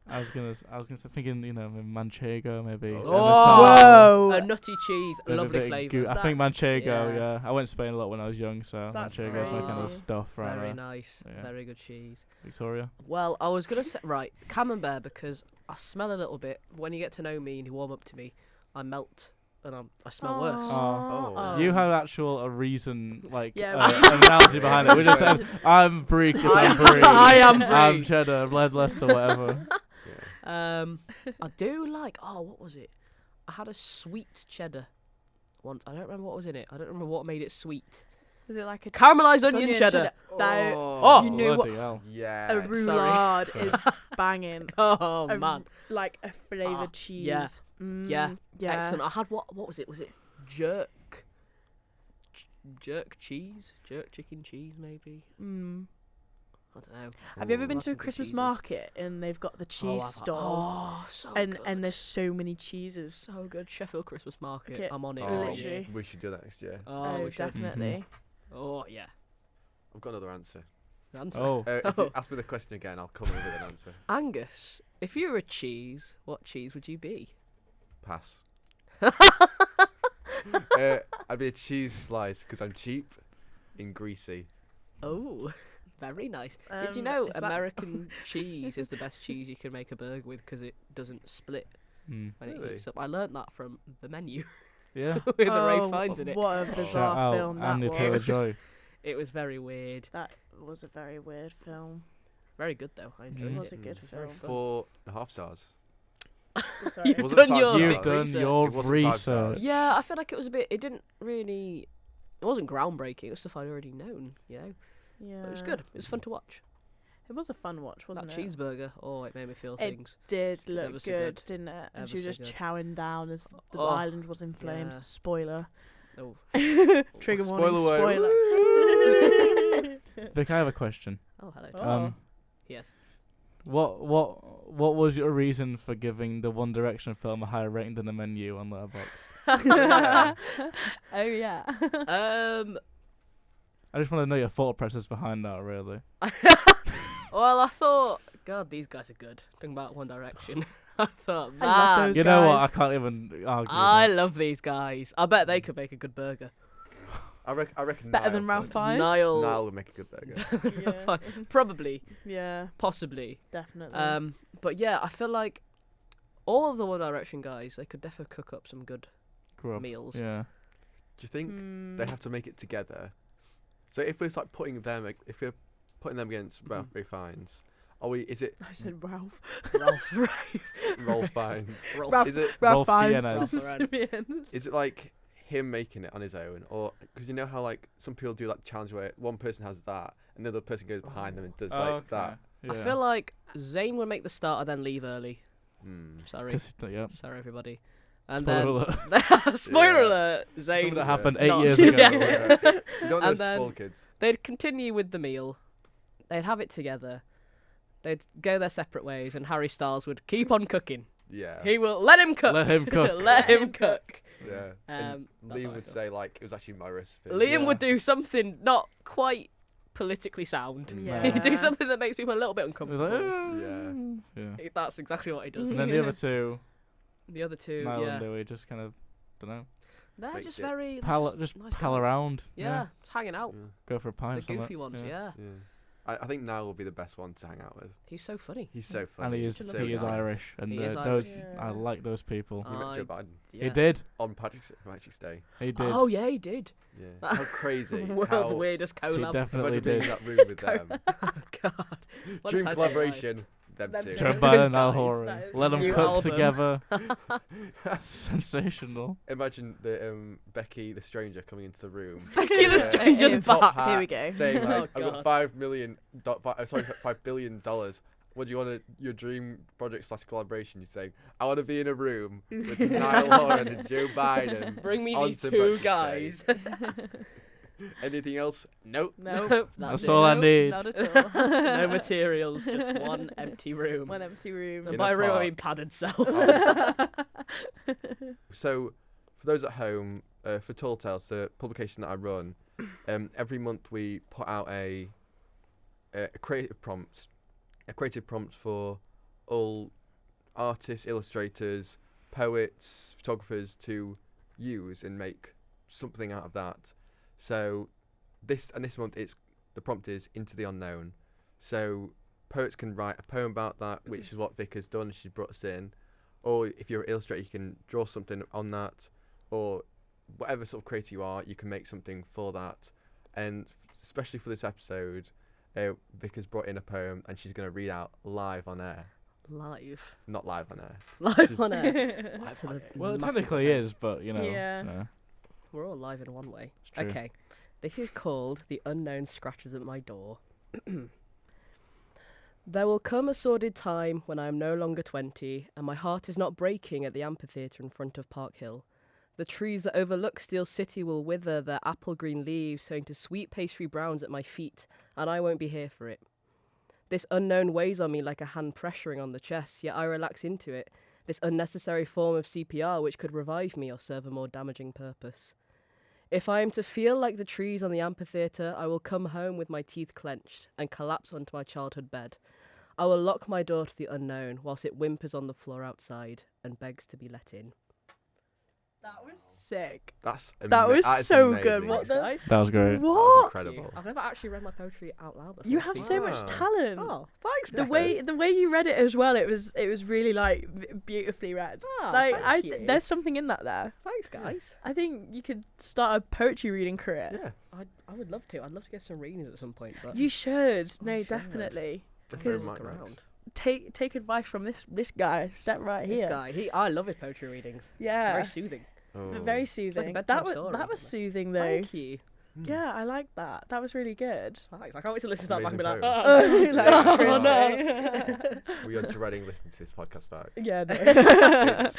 I was gonna say thinking maybe manchego, maybe. Oh, Whoa. a nutty cheese, With a lovely bit of flavour. I think That's- manchego. yeah. Yeah, I went to Spain a lot when I was young, so That's manchego's my kind of crazy. stuff right Very now. nice, Yeah. very good cheese. Victoria. Well, I was gonna say right camembert because I smell a little bit. When you get to know me and you warm up to me, I melt and I smell worse. Oh. You have a reason, like Yeah, an analogy behind it. We just said, I'm brie 'cause I'm brie. I am brie. I'm cheddar, blood Leicester, whatever. Yeah. I do like. Oh, what was it? I had a sweet cheddar once. I don't remember what was in it. I don't remember what made it sweet. Is it like a Caramelized onion cheddar. That, Oh, you knew what bloody hell. Yeah. a roulade is banging. Oh A- man. Like a flavoured cheese. yeah. Yeah. Yeah. Excellent. I had what was it? Was it jerk? Jerk cheese? Jerk chicken cheese maybe? Mm. I don't know. Have you ever Ooh. been Lots to a of good Christmas cheeses. market and they've got the cheese I've- stall Oh, so and good. there's so many cheeses. so good. Sheffield Christmas market. Okay, I'm on it. Oh, Literally. we should do that next year. Oh, we should. definitely. Oh yeah. I've got another answer. Answer. Oh, If you ask me the question again, I'll come in with an answer. Angus, if you were a cheese, what cheese would you be? Pass. I'd be a cheese slice because I'm cheap and greasy. Oh, very nice. Did you Um, know is that- American cheese is the best cheese you can make a burger with because it doesn't split when it Really? heats up? I learnt that from the menu yeah. with the Ray Oh, Fiennes in it. What a Shout bizarre out film that Andy Taylor was. Joy. It was very weird. That was a very weird film. Very good though. I enjoyed Mm. it. It was a good It was very film. fun. 4.5 stars. Sorry. You've Wasn't done five your stars. You've done research. your It wasn't 5 stars. research. Yeah, I feel like it was a bit. It didn't really. It wasn't groundbreaking. It was stuff I'd already known. You know, Yeah. but it was good. It was fun to watch. It was a fun watch, wasn't That it? cheeseburger. Oh, it made me feel It things. Did ever look so good, good. didn't it? And Ever she was so just good. chowing down as the Oh, island was in flames. yeah. Spoiler. Oh, Trigger Spoiler warning. warning. Spoiler. Vic, I have a question. oh, hello. Oh. Tom. Yes. What was your reason for giving the One Direction film a higher rating than the menu on Letterboxd? Yeah. Oh yeah. I just want to know your thought process behind that, really. Well, I thought, God, these guys are good. Talking about One Direction. I thought, I love man, those You know what? I guys. can't even argue. I with love these guys. I bet they could make a good burger. I reckon Better Niall than Ralph could. Fiennes. Niall, would make a good burger. Yeah. probably, Yeah, possibly. definitely. But yeah, I feel like all of the One Direction guys, they could definitely cook up some good Grub. meals. Yeah. Do you think Hmm. they have to make it together? So if we're like putting them against Ralph Fiennes, are we? Is it I said Ralph. Ralph, Rolf Fiennes? Ralph. Is it Ralph Rolf Fiennes. Fiennes. Fiennes. is it like him making it on his own, or because you know how like some people do like challenge where one person has that and the other person goes behind them and does like that. I feel like Zayn would make the starter, then leave early. Hmm. Sorry, yeah. sorry everybody. And Spoiler alert. then, spoiler Yeah. alert, Something Zayn. that happened Yeah. 8 years Yeah. ago. You don't know And then- spoil kids. They'd continue with the meal. They'd have it together. They'd go their separate ways, and Harry Styles would keep on cooking. Yeah. He will let him cook. Let him cook. Let him cook. Yeah. And That's Liam how I would feel. say like it was actually my recipe. Liam Yeah. would do something not quite politically sound. Mm. He'd do Yeah. something that makes people a little bit It was uncomfortable. like, "Oh." Yeah. That's exactly what he does. And then the other two, The other two, Niall yeah, and Louis, just kind of, don't know, they're Baked just it. very just nice pal guys. around. Yeah, just hanging out. Yeah. Go for a pint. The or goofy something. ones, yeah. Yeah. I think Niall will be the best one to hang out with. He's so funny. He's so And funny. he he's is so he is nice. Irish, and He is those Irish. I like those people. He met I- Joe Biden Yeah. He did. on Patrick's Day. He did. Oh yeah, he did. Yeah. How crazy. World's how, weirdest he collab. definitely Imagine being in did. that room with them. Oh God. What a Dream time to collaboration. Them Them two. two. Joe Those Biden and Niall guys, Horan. that is Let them new cook album. together. Sensational. Imagine the Becky the stranger coming into the room. Becky the Yeah. Stranger's Top back. hat, Here we go. Saying like, Oh, I've got God. $5 billion. What do you want your dream project / collaboration? You say, I want to be in a room with Niall Horan and Joe Biden. Bring me on these St. two Patrick's Day." guys. Anything else? Nope. No, That's all I need. Not at all. No materials, just one empty room. One empty room. And In by a room, I park. mean padded cell. So, for those at home, for TallTales, the publication that I run, every month we put out a creative prompt for all artists, illustrators, poets, photographers to use and make something out of that. So this month the prompt is Into the Unknown. So poets can write a poem about that, which is what Vic has done. She's brought us in. Or if you're an illustrator, you can draw something on that, or whatever sort of creator you are, you can make something for that. And especially for this episode, Vic has brought in a poem, and she's going to read out live on air. Live. Not live on air. Live Just- on air. Live on air. Well, it Massive technically offense. is, but you know. Yeah. no, We're all live in one way. it's true. Okay. This is called The Unknown Scratches at My Door. There will come a sordid time when I am no longer 20 and my heart is not breaking at the amphitheatre in front of Park Hill. The trees that overlook Steel City will wither their apple green leaves, sowing to sweet pastry browns at my feet, and I won't be here for it. This unknown weighs on me like a hand pressuring on the chest, yet I relax into it, this unnecessary form of CPR which could revive me or serve a more damaging purpose. If I am to feel like the trees on the amphitheatre, I will come home with my teeth clenched and collapse onto my childhood bed. I will lock my door to the unknown whilst it whimpers on the floor outside and begs to be let in. That was sick. That's That was is so amazing. good. What Thanks, the- guys. That was great. That was What? incredible. I've never actually read my poetry out loud before. You to have be so honest. much Wow. talent. Oh, thanks, The Becca. way you read it as well, it was really like beautifully read. Oh, Like thank you. there's something in that there. Thanks, guys. I think you could start a poetry reading career. Yeah. I would love to. I'd love to get some readings at some point. But You should. I No, should. definitely. Definitely 'Cause- might look make around. sense. Take advice from this guy. Step right This here. guy, I love his poetry readings. Yeah. Very soothing. Oh. Very like a soothing. bedtime That was story, that was almost. soothing though. Thank you. Mm. Yeah, I like that. That was really good. Thanks. I can't wait to listen to that back and be Amazing like, poem. Like, Yeah. oh no. We are dreading listening to this podcast back. Yeah, no. It's-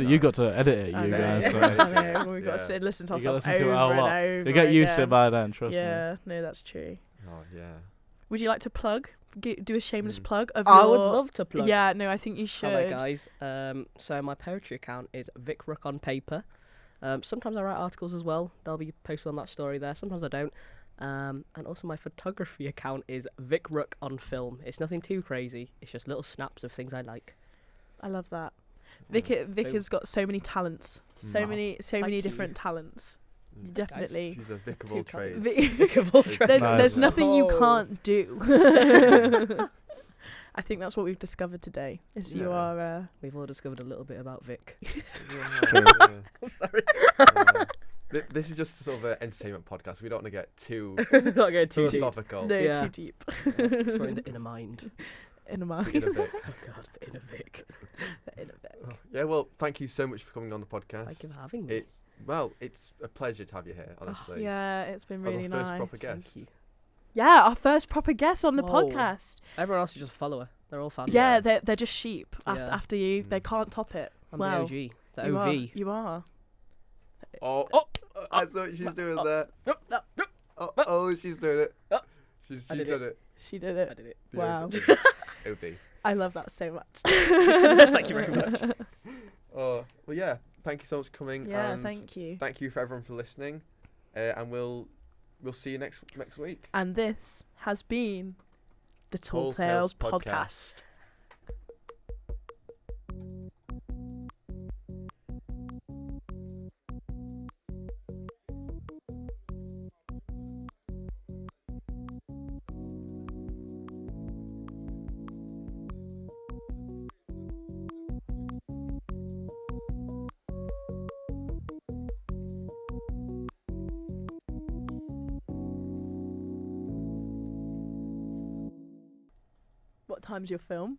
You got to edit it, I you know. guys. Yeah. So. I know. We've got Yeah. to sit and listen to You gotta ourselves listen to it over a lot. and over. You get used to again. it by then, trust me. Yeah, no, that's true. Oh yeah. Would you like to plug? Do a shameless Mm. plug of I your... would love to plug. Yeah, no, I think you should. Hello, guys. So my poetry account is Vic Ruck on paper. Sometimes I write articles as well. They'll be posted on that story there. Sometimes I don't. And also my photography account is Vic Ruck on film. It's nothing too crazy. It's just little snaps of things I like. I love that. Vic So- has got so many talents. So Wow. many Thank you. different talents. Mm. You definitely. She's a Vic of Two all talents. trades. Vic of all There's- trades. There's Nice. nothing you Oh. can't do. I think that's what we've discovered today. Is you Yeah. are. We've all discovered a little bit about Vic. Yeah. I'm sorry. This is just sort of an entertainment podcast. We don't want to get too Not going too deep. philosophical. No, Yeah. too deep. Exploring the inner mind. In a In mind. a Vic. Oh God, the inner Vic. In a bit. Oh, yeah, well, thank you so much for coming on the podcast. Thank you for having me. It's a pleasure to have you here, honestly. Yeah, it's been As really our first nice. proper Thank guest. you. Yeah, our first proper guest on the Whoa. podcast. Everyone else is just a follower. They're all fans. Yeah, they're just sheep Yeah. after you. They Mm. can't top it. I'm wow. the OG. The You OV. are. You are. Oh, I see what she's doing there. Oh, she's doing it. Oh. She's I did done it. She did I it. did it. The Wow. OB. I love that so much. Thank you very much. Oh, well, yeah. Thank you so much for coming. Yeah, and thank you. Thank you for everyone for listening, and we'll see you next week. And this has been the TallTales TallTales Podcast. Podcast. What time's your film?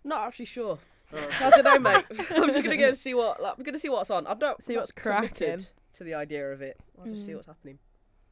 Not actually sure. I don't know, mate. I'm just gonna go and see what. Like, I'm gonna see what's on. I'm not See not what's committed cracking. to the idea of it. I'll just see Mm. what's happening.